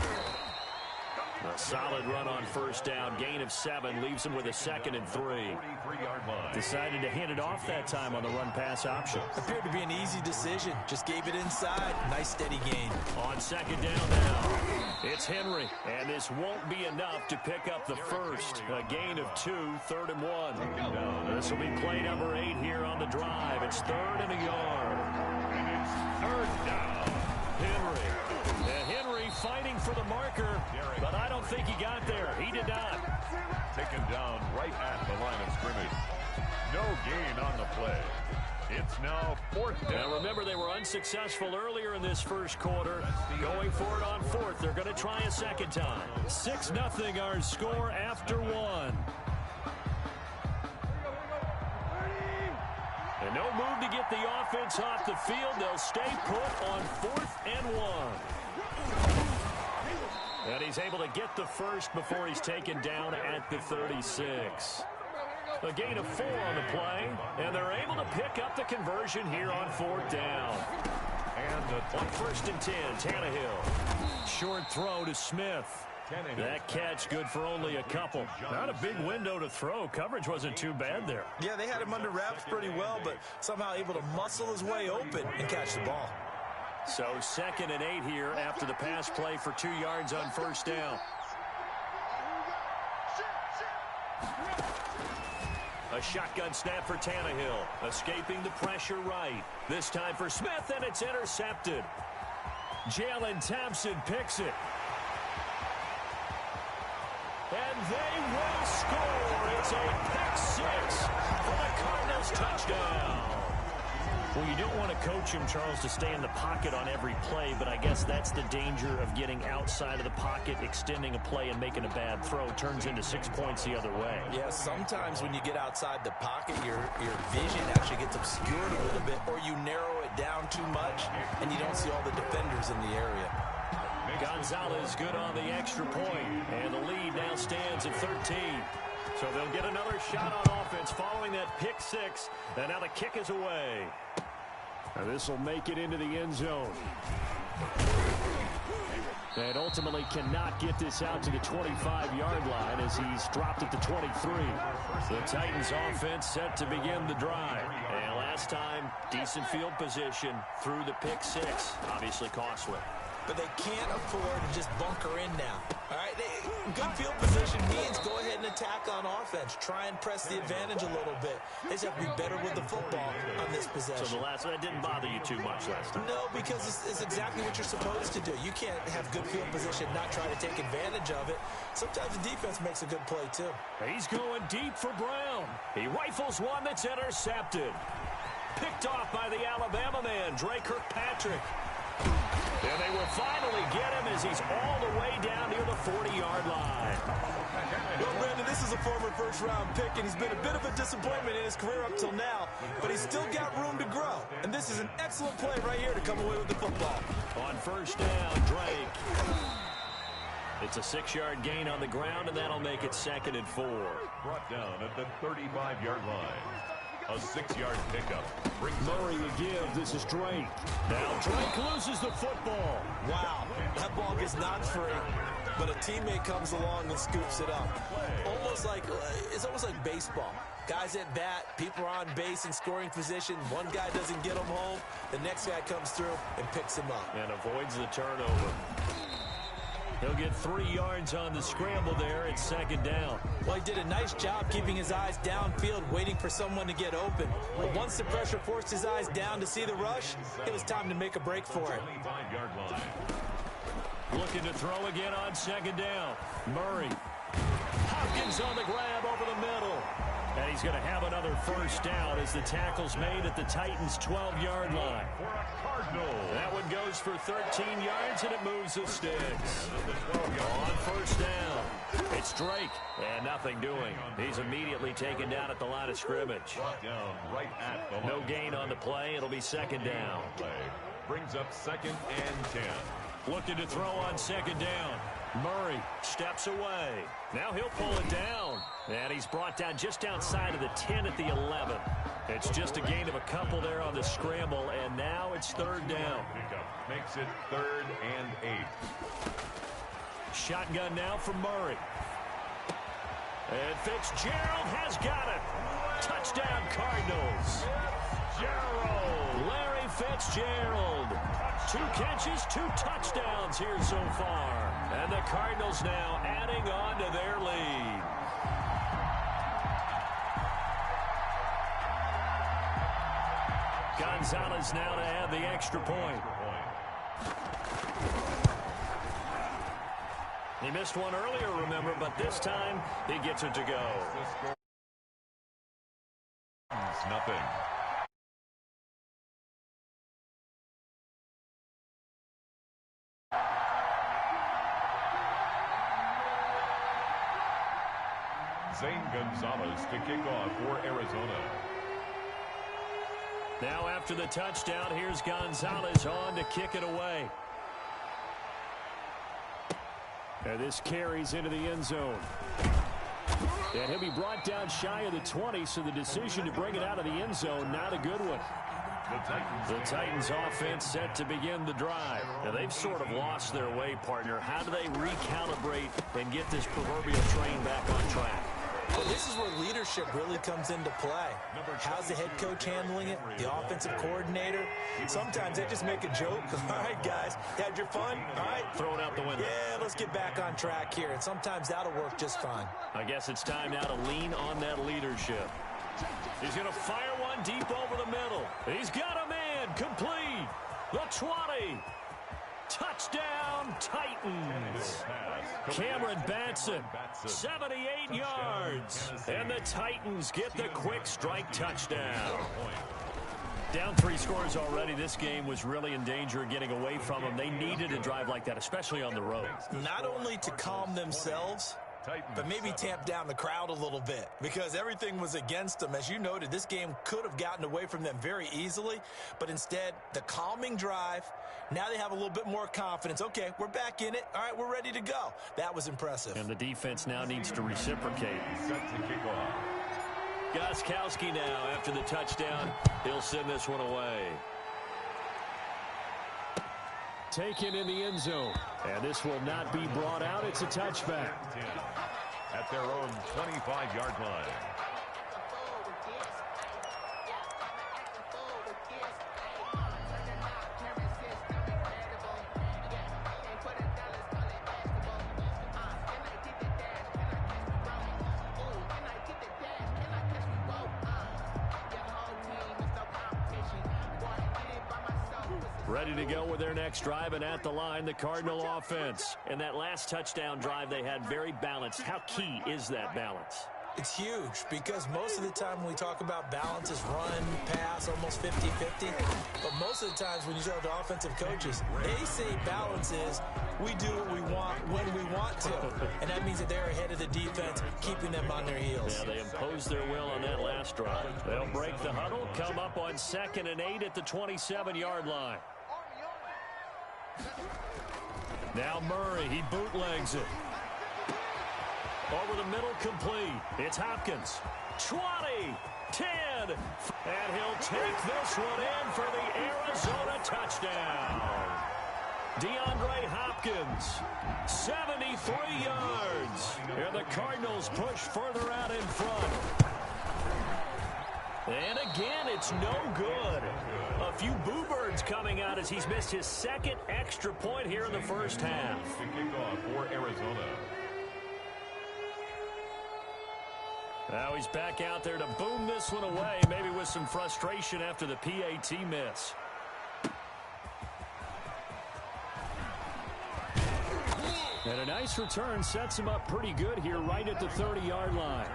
A solid run on first down. Gain of 7 leaves him with a 2nd and 3. 43-yard line. Decided to hand it off that time on the run-pass option. Appeared to be an easy decision. Just gave it inside. Nice steady gain. On 2nd down now, it's Henry. And this won't be enough to pick up the first. A gain of 2, 3rd and 1. This will be play number 8 here on the drive. It's 3rd and a yard. And it's 3rd down. Henry. And Henry fighting for the marker, but I don't think he got there. He did not. Taken down right at the line of scrimmage. No gain on the play. It's now 4th down. Now remember, they were unsuccessful earlier in this first quarter. Going for it on 4th. They're going to try a second time. 6-0 our score after 1. And no move to get the offense off the field. They'll stay put on 4th and 1. And he's able to get the first before he's taken down at the 36. A gain of 4 on the play, and they're able to pick up the conversion here on 4th down. And on 1st and 10, Tannehill. Short throw to Smith. That catch good for only a couple. Not a big window to throw. Coverage wasn't too bad there. Yeah, they had him under wraps pretty well, but somehow able to muscle his way open and catch the ball. So 2nd and 8 here after the pass play for 2 yards on first down. A shotgun snap for Tannehill. Escaping the pressure right. This time for Smith, and it's intercepted. Jalen Thompson picks it. And they will score. It's a pick 6 for the Cardinals touchdown. Well, you don't want to coach him, Charles, to stay in the pocket on every play, but I guess that's the danger of getting outside of the pocket, extending a play, and making a bad throw. Turns into 6 points the other way. Yeah, sometimes when you get outside the pocket, your vision actually gets obscured a little bit, or you narrow it down too much, and you don't see all the defenders in the area. Gonzalez good on the extra point, and the lead now stands at 13. So they'll get another shot on offense following that pick 6, and now the kick is away. And this will make it into the end zone. And ultimately cannot get this out to the 25-yard line as he's dropped at the 23. The Titans offense set to begin the drive. And last time, decent field position through the pick 6. Obviously costly. But they can't afford to just bunker in now. All right, good field position means go ahead and attack on offense. Try and press the advantage a little bit. They just have to be better with the football on this possession. So that didn't bother you too much last time? No, because it's exactly what you're supposed to do. You can't have good field position, not try to take advantage of it. Sometimes the defense makes a good play, too. He's going deep for Brown. He rifles one that's intercepted. Picked off by the Alabama man, Dre Kirkpatrick. And they will finally get him as he's all the way down near the 40-yard line. Well, Brandon, this is a former first-round pick, and he's been a bit of a disappointment in his career up till now, but he's still got room to grow. And this is an excellent play right here to come away with the football. On first down, Drake. It's a 6-yard gain on the ground, and that'll make it 2nd and 4. Brought down at the 35-yard line. A 6-yard pickup. Murray to give. This is Drake. Now Drake loses the football. Wow, that ball gets knocked free, but a teammate comes along and scoops it up. It's almost like baseball. Guys at bat, people are on base in scoring position. One guy doesn't get him home. The next guy comes through and picks him up. And avoids the turnover. He'll get 3 yards on the scramble there at 2nd down. Well, he did a nice job keeping his eyes downfield, waiting for someone to get open. But once the pressure forced his eyes down to see the rush, it was time to make a break for it. 25-yard line. Looking to throw again on 2nd down. Murray. Hopkins on the grab over the middle. And he's going to have another first down as the tackle's made at the Titans' 12-yard line. For a Cardinal. That one goes for 13 yards, and it moves the sticks. On first down, it's Drake, and nothing doing. He's immediately taken down at the line of scrimmage. Down right at the line. No gain on the play. It'll be 2nd down. Brings up 2nd and 10. Looking to throw on 2nd down. Murray steps away. Now he'll pull it down. And he's brought down just outside of the 10 at the 11. It's just a gain of a couple there on the scramble, and now it's 3rd down. Pickup makes it 3rd and 8. Shotgun now for Murray. And Fitzgerald has got it. Touchdown, Cardinals. Fitzgerald. Larry Fitzgerald. 2 catches, 2 touchdowns here so far. And the Cardinals now adding on to their lead. Gonzalez now to add the extra point. He missed one earlier, remember, but this time he gets it to go. Nothing. Zane Gonzalez to kick off for Arizona. Now after the touchdown, here's Gonzalez on to kick it away. And this carries into the end zone. And he'll be brought down shy of the 20, so the decision to bring it out of the end zone, not a good one. The Titans offense set to begin the drive. Now they've sort of lost their way, partner. How do they recalibrate and get this proverbial train back on track? Well, this is where leadership really comes into play. How's the head coach handling it? The offensive coordinator? Sometimes they just make a joke. All right, guys, had your fun? All right. Throw it out the window. Yeah, let's get back on track here. And sometimes that'll work just fine. I guess it's time now to lean on that leadership. He's going to fire one deep over the middle. He's got a man complete. The 20. Touchdown, Titans. Cameron Batson, 78 yards. And the Titans get the quick strike touchdown. Down 3 scores already. This game was really in danger of getting away from them. They needed a drive like that, especially on the road. Not only to calm themselves, but maybe tamp down the crowd a little bit, because everything was against them. As you noted, this game could have gotten away from them very easily, but instead, the calming drive, now they have a little bit more confidence. Okay, we're back in it. All right, we're ready to go. That was impressive. And the defense now needs to reciprocate. Set to kick off. Gostkowski now, after the touchdown, he'll send this one away. Taken in the end zone. And this will not be brought out. It's a touchback. At their own 25-yard line. Ready to go with their next drive, and at the line, the Cardinal offense. And that last touchdown drive they had very balanced. How key is that balance? It's huge because most of the time when we talk about balance is run, pass, almost 50-50. But most of the times when you talk to offensive coaches, they say balance is we do what we want when we want to. And that means that they're ahead of the defense, keeping them on their heels. Yeah, they imposed their will on that last drive. They'll break the huddle, come up on 2nd and 8 at the 27-yard line. Now Murray, he bootlegs it. Over the middle, complete. It's Hopkins. 20, 10, and he'll take this one in for the Arizona touchdown. DeAndre Hopkins, 73 yards. And the Cardinals push further out in front. And again, it's no good. A few boo birds coming out as he's missed his 2nd extra point here in the first half. The kickoff for Arizona. Now he's back out there to boom this one away, maybe with some frustration after the PAT miss. And a nice return sets him up pretty good here right at the 30-yard line.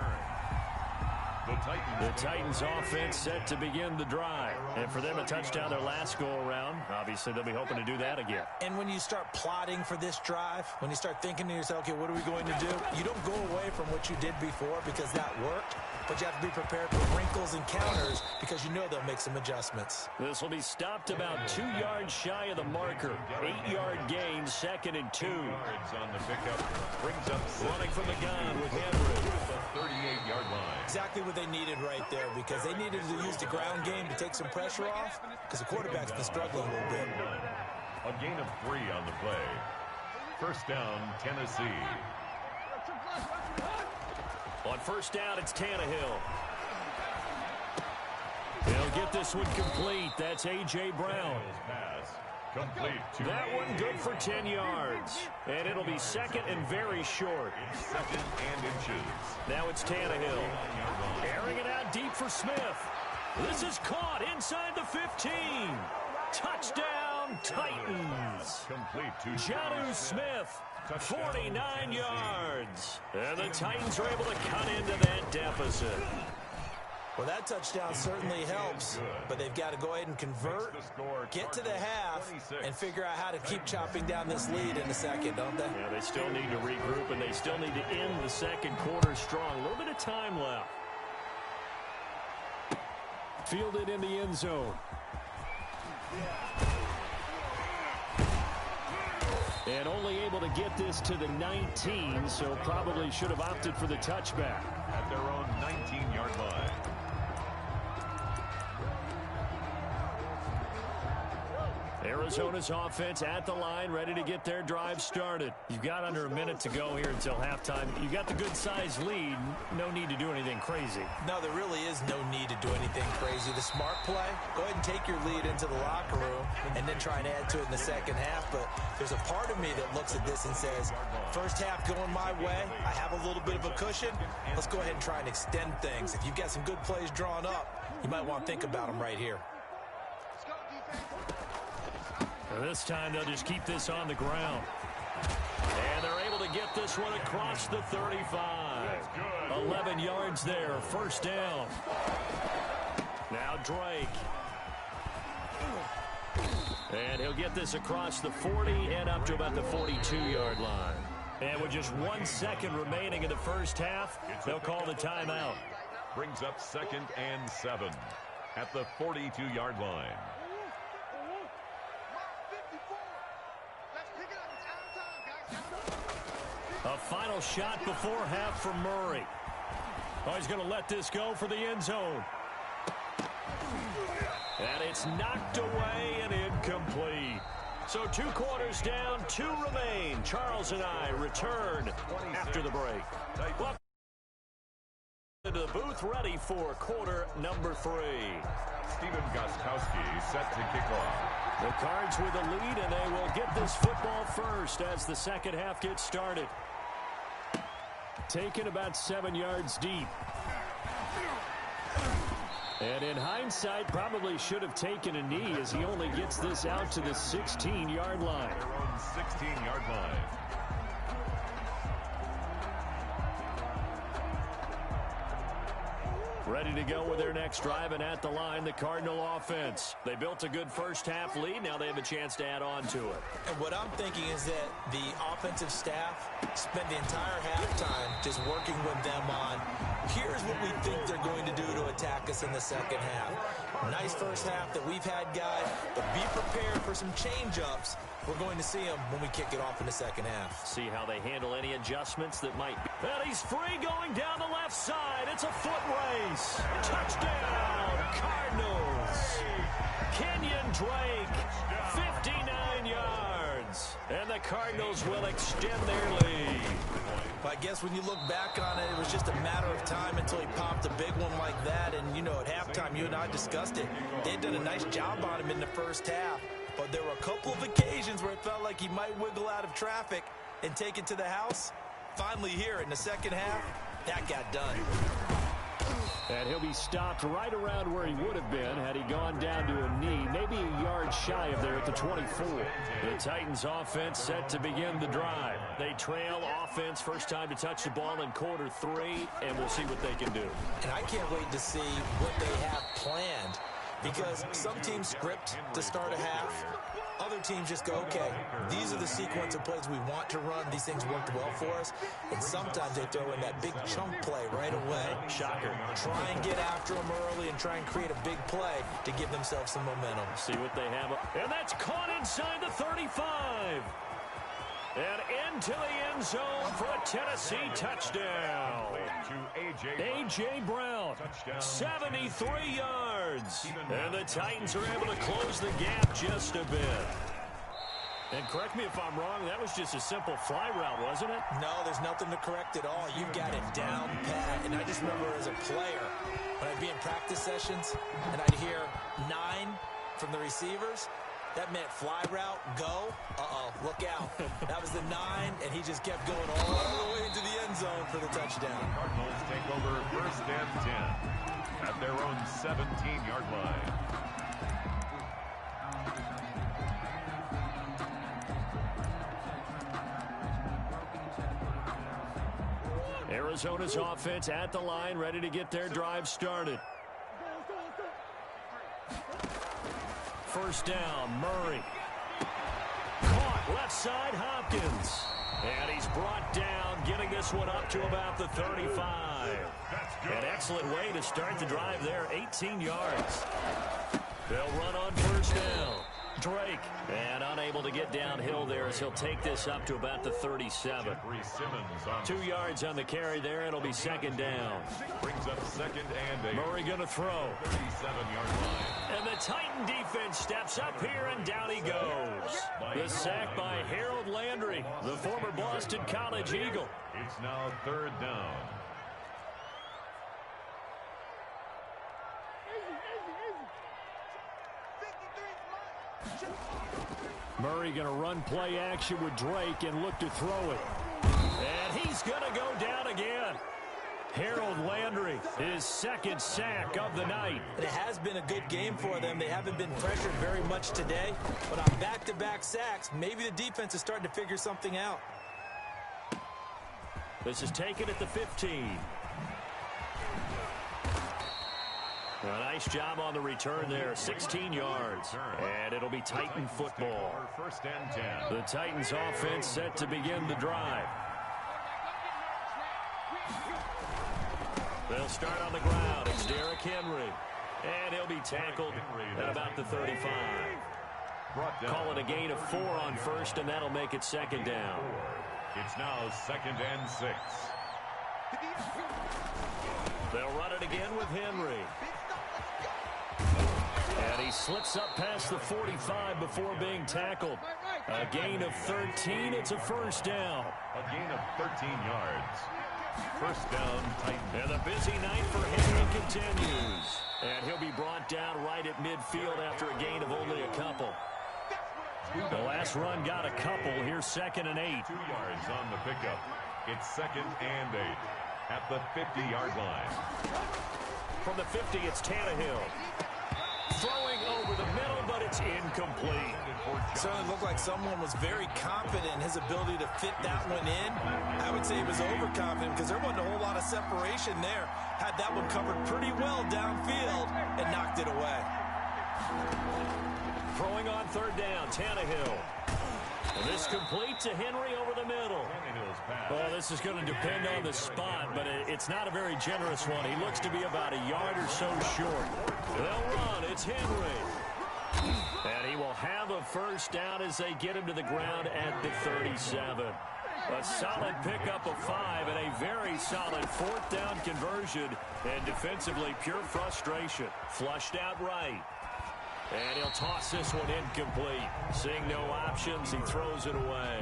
The Titans offense set to begin the drive. And for them, a touchdown their last go-around. Obviously, they'll be hoping to do that again. And when you start plotting for this drive, when you start thinking to yourself, okay, what are we going to do? You don't go away from what you did before because that worked. But you have to be prepared for wrinkles and counters because you know they'll make some adjustments. This will be stopped about 2 yards shy of the marker. 8-yard gain, 2nd and 2. Yards on the pickup. Brings up running from the gun with Henry. The 38-yard line. Exactly what they needed right there because they needed to use the ground game to take some pressure off because the quarterback's been struggling a little bit. A gain of 3 on the play. First down, Tennessee. On first down, it's Tannehill. He'll get this one complete. That's A.J. Brown. Pass complete to that one good for 10 yards. And it'll be 2nd and very short. 2nd and inches. Now it's Tannehill. Airing it out deep for Smith. This is caught inside the 15. Touchdown, Titans. Complete to Jonnu Smith. 49 yards. And the Titans are able to cut into that deficit. Well, that touchdown certainly helps, but they've got to go ahead and convert, get to the half, and figure out how to keep chopping down this lead in the second, don't they? Yeah, they still need to regroup, and they still need to end the second quarter strong. A little bit of time left. Fielded in the end zone. And only able to get this to the 19, so probably should have opted for the touchback. At their own 19-yard line. Arizona's offense at the line, ready to get their drive started. You've got under a minute to go here until halftime. You've got the good-sized lead. No need to do anything crazy. No, there really is no need to do anything crazy. The smart play, go ahead and take your lead into the locker room and then try and add to it in the second half. But there's a part of me that looks at this and says, first half going my way, I have a little bit of a cushion. Let's go ahead and try and extend things. If you've got some good plays drawn up, you might want to think about them right here. This time they'll just keep this on the ground. And they're able to get this one across the 35. 11 yards there, first down. Now Drake. And he'll get this across the 40 and up to about the 42-yard line. And with just 1 second remaining in the first half, they'll call the timeout. Brings up 2nd and 7 at the 42-yard line. A final shot before half from Murray. Oh, he's going to let this go for the end zone. And it's knocked away and incomplete. So 2 quarters down, 2 remain. Charles and I return after the break. Welcome into the booth, ready for quarter number 3. Stephen Gostkowski set to kick off. The Cards with a lead, and they will get this football first as the second half gets started. Taken about 7 yards deep. And in hindsight, probably should have taken a knee as he only gets this out to the 16-yard line. Their own 16-yard line. ready to go with their next drive, and at the line, the Cardinal offense. They built a good first-half lead. Now they have a chance to add on to it. And what I'm thinking is that the offensive staff spent the entire halftime just working with them on, here's what we think they're going to do to attack us in the second half. Nice first half that we've had, guys, but be prepared for some change-ups. We're going to see them when we kick it off in the second half. See how they handle any adjustments that might be. And he's free going down the left side. It's a foot race. Touchdown, Cardinals. Kenyon Drake, 59 yards. And the Cardinals will extend their lead. I guess when you look back on it, it was just a matter of time until he popped a big one like that. And, you know, at halftime, you and I discussed it. They had done a nice job on him in the first half. But there were a couple of occasions where it felt like he might wiggle out of traffic and take it to the house. Finally here in the second half, that got done. And he'll be stopped right around where he would have been had he gone down to a knee, maybe a yard shy of there at the 24. The Titans offense set to begin the drive. They trail offense, first time to touch the ball in quarter 3, and we'll see what they can do. And I can't wait to see what they have planned, because some teams script to start a half. Other teams just go, okay, these are the sequence of plays we want to run. These things worked well for us. And sometimes they throw in that big chunk play right away. Shocker. Try and get after them early and try and create a big play to give themselves some momentum. See what they have. And that's caught inside the 35. And into the end zone for a Tennessee touchdown. A.J. Brown, 73 yards. And the Titans are able to close the gap just a bit. And correct me if I'm wrong, that was just a simple fly route, wasn't it? No, there's nothing to correct at all. You've got it down pat. And I just remember as a player, when I'd be in practice sessions and I'd hear 9 from the receivers, that meant fly route, go. Uh-oh, look out. That was the 9, and he just kept going all the way into the end zone for the touchdown. Cardinals take over first and 10 at their own 17-yard line. Arizona's offense at the line, ready to get their drive started. First down, Murray. Caught left side, Hopkins. And he's brought down, getting this one up to about the 35. An excellent way to start the drive there, 18 yards. They'll run on first down. Drake, and unable to get downhill there as he'll take this up to about the 37. 2 yards on the carry there, and it'll be second down. Brings up second and 8. Murray going to throw. 37-yard line. And the Titan defense steps up here, and down he goes. The sack by Harold Landry, the former Boston College Eagle. It's now third down. Murray going to run play action with Drake and look to throw it. And he's going to go down again. Harold Landry, his second sack of the night. It has been a good game for them. They haven't been pressured very much today. But on back-to-back sacks, maybe the defense is starting to figure something out. This is taken at the 15. A nice job on the return there, 16 yards. And it'll be Titan football. First and 10. The Titans offense set to begin the drive. They'll start on the ground. It's Derrick Henry. And he'll be tackled at about the 35. Call it a gain of 4 on first, and that'll make it second down. It's now second and 6. They'll run it again with Henry. And he slips up past the 45 before being tackled. A gain of 13. It's a first down. A gain of 13 yards. First down, Titans. And the busy night for Henry continues. And he'll be brought down right at midfield after a gain of only a couple. The last run got a couple. Here's second and 8. 2 yards on the pickup. It's second and 8 at the 50-yard line. From the 50, it's Tannehill. Throwing over the middle, but it's incomplete. Certainly looked like someone was very confident in his ability to fit that one in. I would say he was overconfident because there wasn't a whole lot of separation there. Had that one covered pretty well downfield and knocked it away. Throwing on third down, Tannehill. And this complete to Henry over the middle. Well, this is going to depend on the spot, but it's not a very generous one. He looks to be about a yard or so short. They'll run. It's Henry. And he will have a first down as they get him to the ground at the 37. A solid pickup of 5 and a very solid fourth down conversion. And defensively, pure frustration. Flushed out right. And he'll toss this one incomplete. Seeing no options, he throws it away.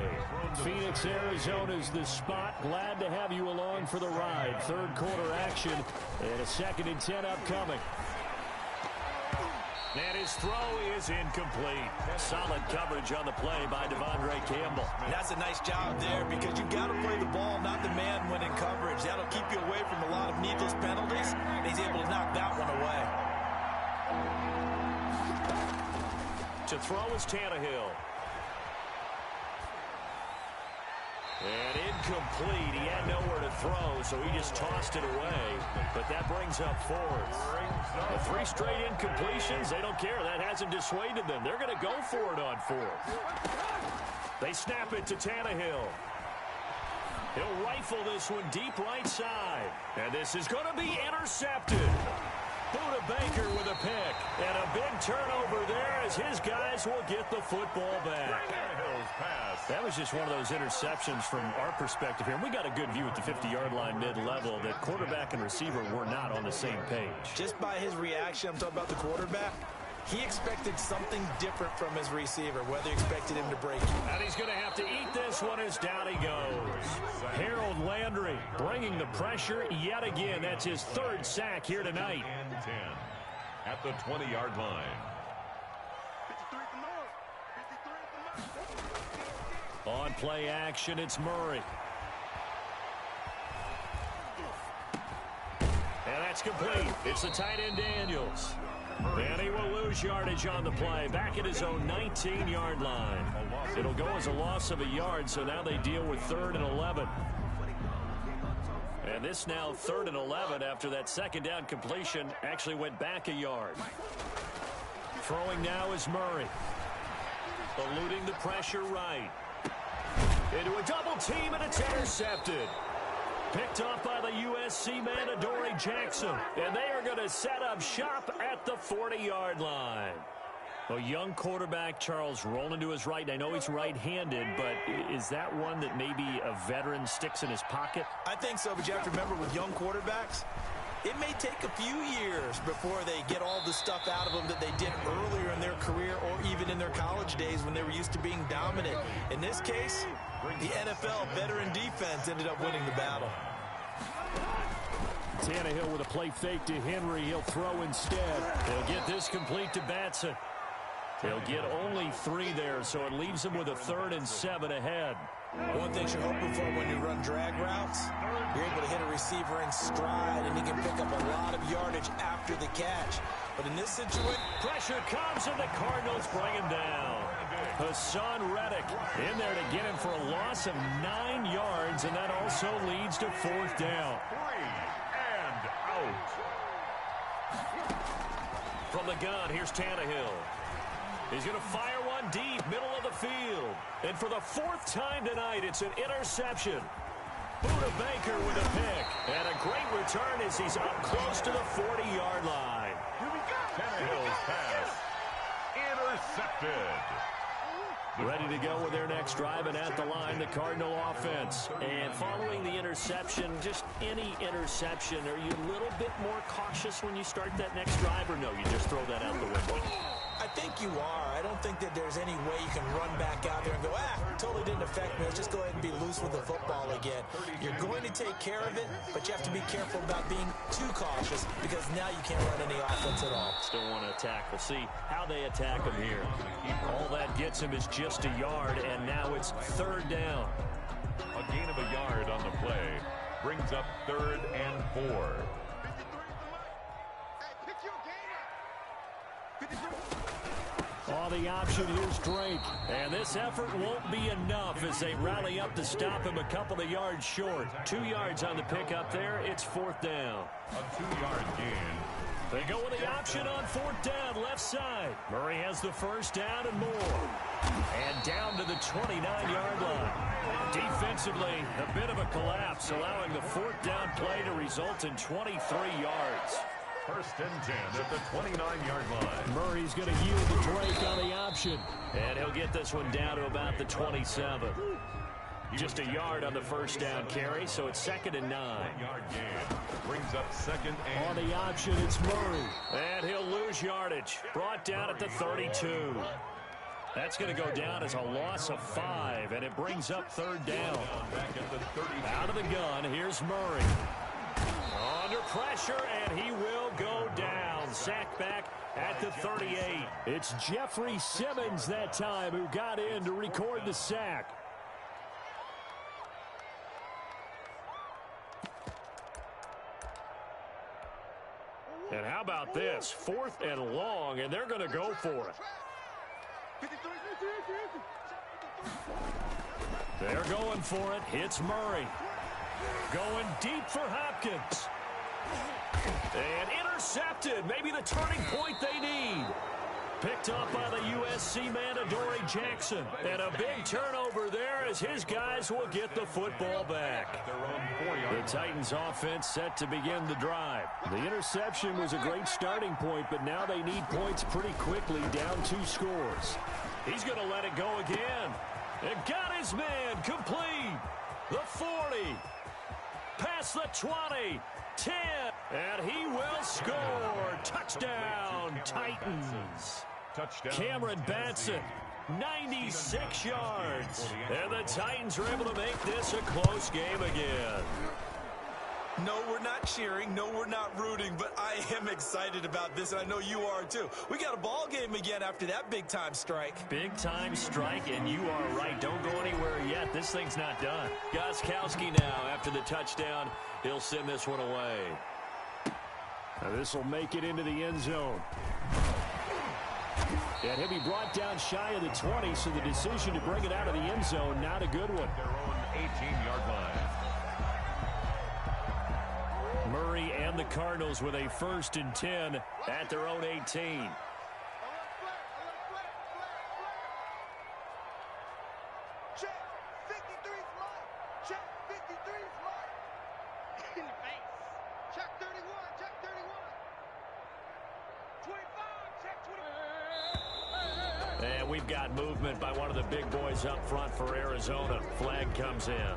Phoenix, Arizona is the spot. Glad to have you along for the ride. Third quarter action and a 2nd and 10 upcoming. And his throw is incomplete. Solid coverage on the play by Devondre Campbell. That's a nice job there because you've got to play the ball, not the man when in coverage. That'll keep you away from a lot of needless penalties, and he's able to knock that one away. To throw is Tannehill. And incomplete. He had nowhere to throw, so he just tossed it away. But that brings up 4th. The 3 straight incompletions, they don't care. That hasn't dissuaded them. They're going to go for it on 4th. They snap it to Tannehill. He'll rifle this one deep right side. And this is going to be intercepted. Buda Baker with a pick. And a big turnover there as his guys will get the football back. That was just one of those interceptions from our perspective here. And we got a good view at the 50-yard line mid-level that quarterback and receiver were not on the same page. Just by his reaction, I'm talking about the quarterback, he expected something different from his receiver, whether he expected him to break. And he's going to have to eat this one as down he goes. Harold Landry bringing the pressure yet again. That's his 3rd sack here tonight. And 10 at the 20-yard line. On play action, it's Murray. And that's complete. It's the tight end Daniels. And he will lose yardage on the play. Back at his own 19-yard line. It'll go as a loss of a yard, so now they deal with 3rd and 11. And this now 3rd and 11 after that 2nd down completion actually went back a yard. Throwing now is Murray. Eluding the pressure right. Into a double team, and it's intercepted. Picked off by the USC man, Adoree Jackson. And they are going to set up shop at the 40-yard line. A young quarterback, Charles, rolling to his right. And I know he's right-handed, but is that one that maybe a veteran sticks in his pocket? I think so, but you have to remember with young quarterbacks, it may take a few years before they get all the stuff out of them that they did earlier in their career or even in their college days when they were used to being dominant. In this case, the NFL veteran defense ended up winning the battle. Tannehill with a play fake to Henry. He'll throw instead. He'll get this complete to Batson. He'll get only 3 there, so it leaves him with a 3rd and 7 ahead. One thing you're hoping for when you run drag routes, you're able to hit a receiver in stride, and he can pick up a lot of yardage after the catch. But in this situation, pressure comes, and the Cardinals bring him down. Hassan Reddick in there to get him for a loss of 9 yards, and that also leads to 4th down. 3 and out. From the gun, here's Tannehill. He's going to fire one deep, middle of the field. And for the 4th time tonight, it's an interception. Buda Baker with a pick. And a great return as he's up close to the 40-yard line. Tannehill's pass intercepted. Ready to go with their next drive, and at the line, the Cardinal offense. And following the interception, just any interception, are you a little bit more cautious when you start that next drive, or no, you just throw that out the window? I think you are. I don't think that there's any way you can run back out there and go, totally didn't affect me. Let's just go ahead and be loose with the football again. You're going to take care of it, but you have to be careful about being too cautious because now you can't run any offense at all. Still want to attack. We'll see how they attack him here. All that gets him is just a yard, and now it's 3rd down. A gain of a yard on the play brings up 3rd and 4. On the option, here's Drake. And this effort won't be enough as they rally up to stop him a couple of yards short. 2 yards on the pickup there. It's 4th down. A 2-yard gain. They go with the option on 4th down, left side. Murray has the first down and more. And down to the 29-yard line. Defensively, a bit of a collapse, allowing the 4th down play to result in 23 yards. 1st and 10 at the 29-yard line. Murray's going to yield to Drake on the option. And he'll get this one down to about the 27. Just a yard on the first down carry, so it's 2nd and 9. 1-yard gain. Brings up 2nd and... On the option, it's Murray. And he'll lose yardage. Brought down at the 32. That's going to go down as a loss of 5, and it brings up 3rd down. Back at the 30. Out of the gun, here's Murray. Under pressure, and he will go down. Sacked back at the 38. It's Jeffrey Simmons that time who got in to record the sack. And how about this? 4th and long, and they're going to go for it. They're going for it. It's Murray. Going deep for Hopkins. And intercepted. Maybe the turning point they need. Picked up by the USC man, Adoree Jackson. And a big turnover there as his guys will get the football back. The Titans offense set to begin the drive. The interception was a great starting point, but now they need points pretty quickly, down 2 scores. He's going to let it go again. And got his man complete. The 40. Past the 20. 10. And he will score. Touchdown, Titans. Touchdown. Cameron Batson, 96 yards. And the Titans are able to make this a close game again. No, we're not cheering. No, we're not rooting. But I am excited about this, and I know you are too. We got a ball game again after that big-time strike. Big-time strike, and you are right. Don't go anywhere yet. This thing's not done. Gostkowski now after the touchdown. He'll send this one away. Now this will make it into the end zone. And he'll be brought down shy of the 20, so the decision to bring it out of the end zone, not a good one. Their own 18-yard line. Murray and the Cardinals with a 1st and 10 at their own 18. Check 53's mark. Check 53's mark. In the face. Check 31. Check 31. 25. Check 25. And we've got movement by one of the big boys up front for Arizona. Flag comes in.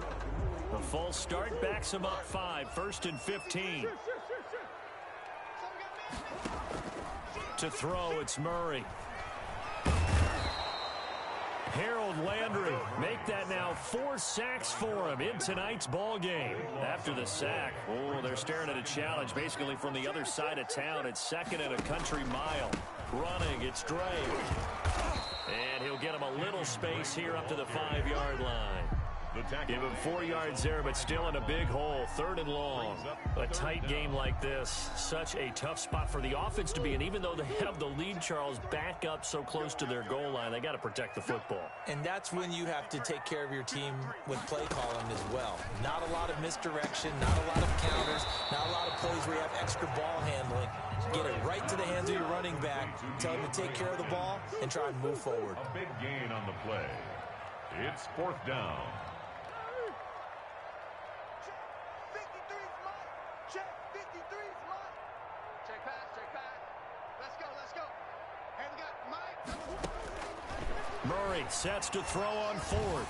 The false start backs him up 5. 1st and 15. To throw, it's Murray. Harold Landry make that now 4 sacks for him in tonight's ball game. After the sack, oh, they're staring at a challenge basically from the other side of town. It's 2nd and a country mile. Running, it's Drake. And he'll get him a little space here up to the 5-yard line. Give him 4 yards there, but still in a big hole. 3rd and long. A tight game like this, such a tough spot for the offense to be in. Even though they have the lead, Charles, back up so close to their goal line, they got to protect the football. And that's when you have to take care of your team with play calling as well. Not a lot of misdirection, not a lot of counters, not a lot of plays where you have extra ball handling. Get it right to the hands of your running back. Tell him to take care of the ball and try and move forward. A big gain on the play. It's 4th down. Murray sets to throw on 4th.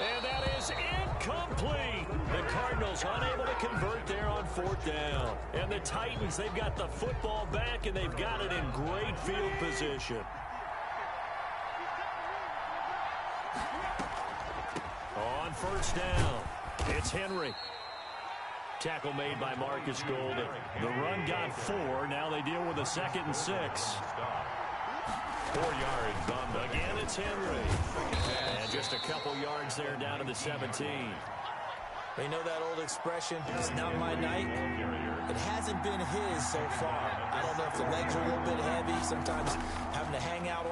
And that is incomplete. The Cardinals unable to convert there on 4th down. And the Titans, they've got the football back, and they've got it in great field position. On 1st down, it's Henry. Tackle made by Marcus Golden. The run got 4. Now they deal with a 2nd and 6. 4 yards on the... Again, it's Henry. And just a couple yards there down to the 17. You know that old expression, it's not my night? It hasn't been his so far. I don't know if the legs are a little bit heavy, sometimes having to hang out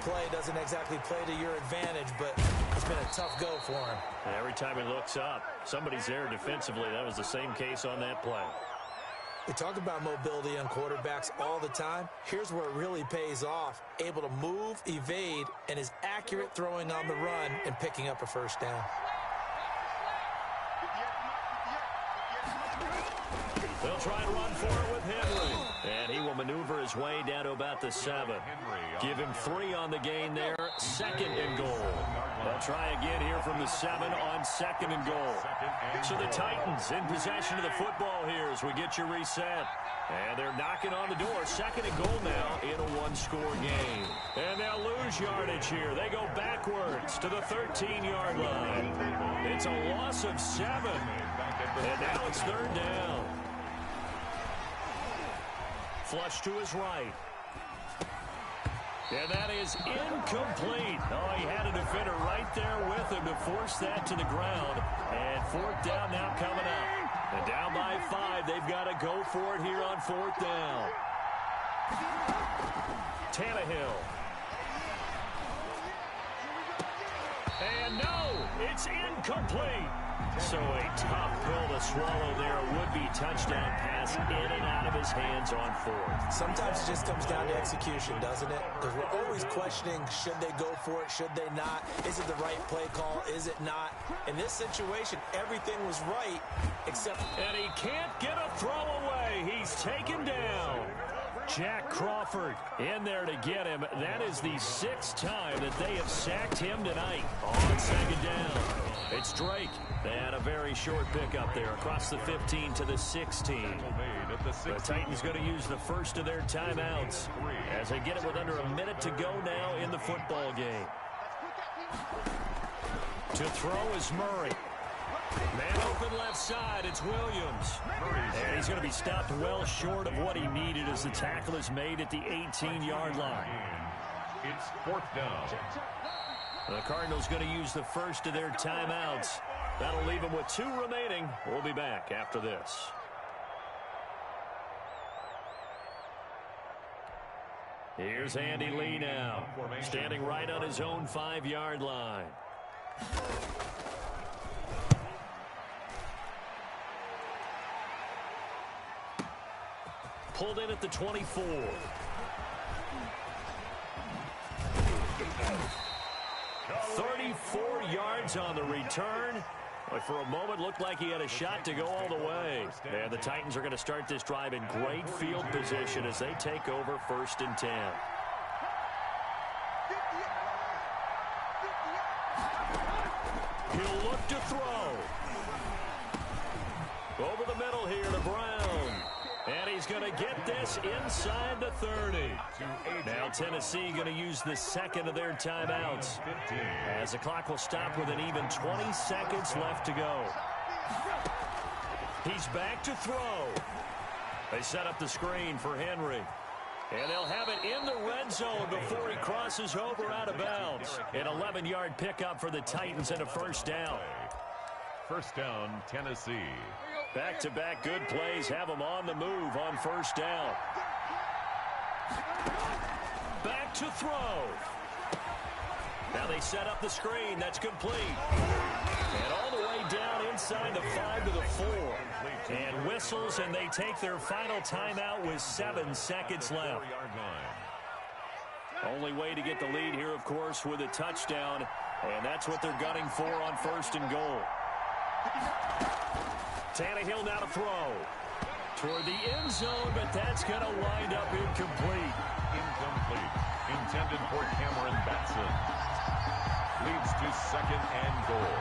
play doesn't exactly play to your advantage, but it's been a tough go for him. And every time he looks up, somebody's there defensively. That was the same case on that play. We talk about mobility on quarterbacks all the time. Here's where it really pays off. Able to move, evade, and is accurate throwing on the run and picking up a first down. They'll try and run for it with Henry. And he will maneuver his way down to about the 7. Give him 3 on the gain there. 2nd and goal. They'll try again here from the 7 on 2nd and goal. So the Titans in possession of the football here as we get you reset. And they're knocking on the door. 2nd and goal now in a 1-score game. And they'll lose yardage here. They go backwards to the 13-yard line. It's a loss of 7. And now it's 3rd down. Flush to his right. And that is incomplete. Oh, he had a defender right there with him to force that to the ground. And 4th down now coming up. And down by 5. They've got to go for it here on 4th down. Tannehill. And no, it's incomplete. So a tough pill to swallow there. A would-be touchdown pass in and out of his hands on 4th. Sometimes it just comes down to execution, doesn't it? Because we're always questioning, should they go for it, should they not? Is it the right play call, is it not? In this situation, everything was right, except... And he can't get a throw away. He's taken down. Jack Crawford in there to get him. That is the 6th time that they have sacked him tonight on 2nd down. It's Drake. And a very short pickup there across the 15 to the 16. The Titans going to use the first of their timeouts as they get it with under a minute to go now in the football game. To throw is Murray. Man open left side, it's Williams. And he's going to be stopped well short of what he needed as the tackle is made at the 18-yard line. It's 4th down. The Cardinals going to use the first of their timeouts. That'll leave them with 2 remaining. We'll be back after this. Here's Andy Lee now, standing right on his own 5-yard line. Pulled in at the 24. "34 yards on the return. But for a moment, looked like he had a shot to go all the way. And the Titans are going to start this drive in great field position as they take over 1st and 10. He'll look to throw. Over the middle here to Brown. And he's going to get this inside the 30. Now Tennessee going to use the 2nd of their timeouts as the clock will stop with an even 20 seconds left to go. He's back to throw. They set up the screen for Henry. And they'll have it in the red zone before he crosses over out of bounds. An 11-yard pickup for the Titans and a 1st down. 1st down, Tennessee. Back-to-back good plays have them on the move on 1st down. Back to throw. Now they set up the screen. That's complete. And all the way down inside the 5 to the 4. And whistles, and they take their final timeout with 7 seconds left. Only way to get the lead here, of course, with a touchdown. And that's what they're gunning for on 1st and goal. Tannehill now to throw. Toward the end zone, but that's going to wind up incomplete. Incomplete. Intended for Cameron Batson. Leads to 2nd and goal.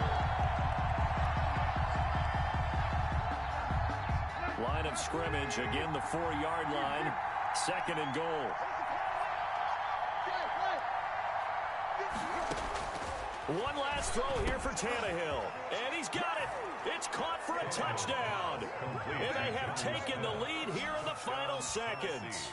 Line of scrimmage, again the 4-yard line. 2nd and goal. One last throw here for Tannehill. And he's got it. It's caught for a touchdown. And they have taken the lead here in the final seconds.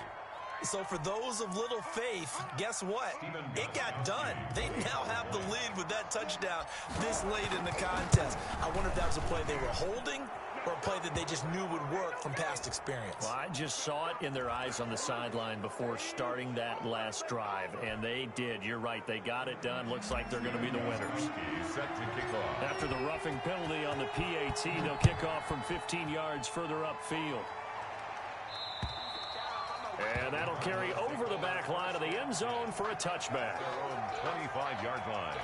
So for those of little faith, guess what? It got done. They now have the lead with that touchdown this late in the contest. I wonder if that was a play they were holding or a play that they just knew would work from past experience? Well, I just saw it in their eyes on the sideline before starting that last drive, and they did. You're right. They got it done. Looks like they're going to be the winners. Set to kick off. After the roughing penalty on the PAT, they'll kick off from 15 yards further upfield. And that'll carry over the back line of the end zone for a touchback. Their own 25-yard line.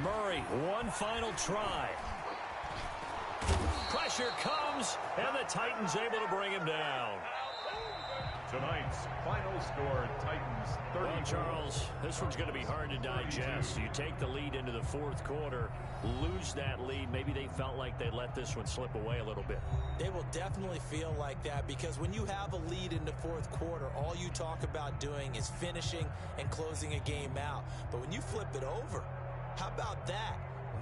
Murray, one final try. Pressure comes, and the Titans able to bring him down. Tonight's final score, Titans 30. Well, Charles, this one's going to be hard to digest. You take the lead into the fourth quarter, lose that lead. Maybe they felt like they let this one slip away a little bit. They will definitely feel like that because when you have a lead in the fourth quarter, all you talk about doing is finishing and closing a game out. But when you flip it over, how about that?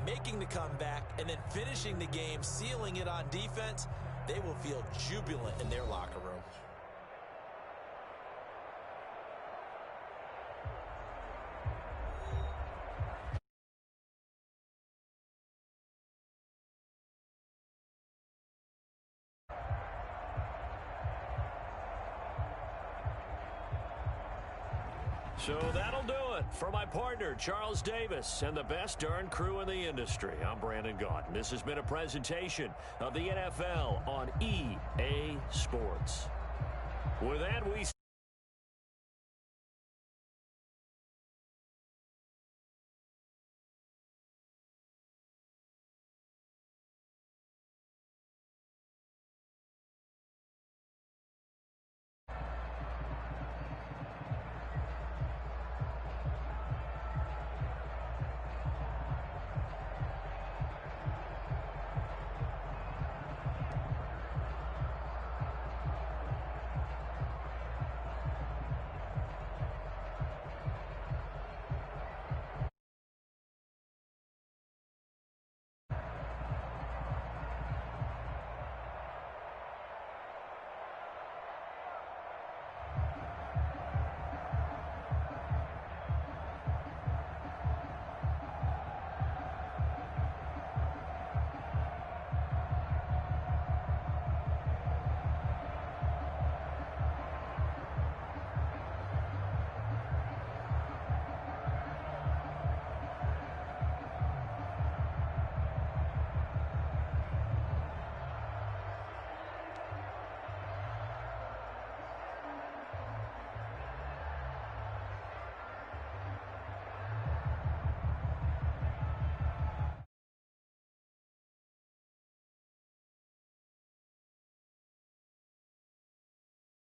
Making the comeback and then finishing the game, sealing it on defense, they will feel jubilant in their locker room. So that'll do it for my partner, Charles Davis, and the best darn crew in the industry. I'm Brandon Gaudin. This has been a presentation of the NFL on EA Sports. With that, we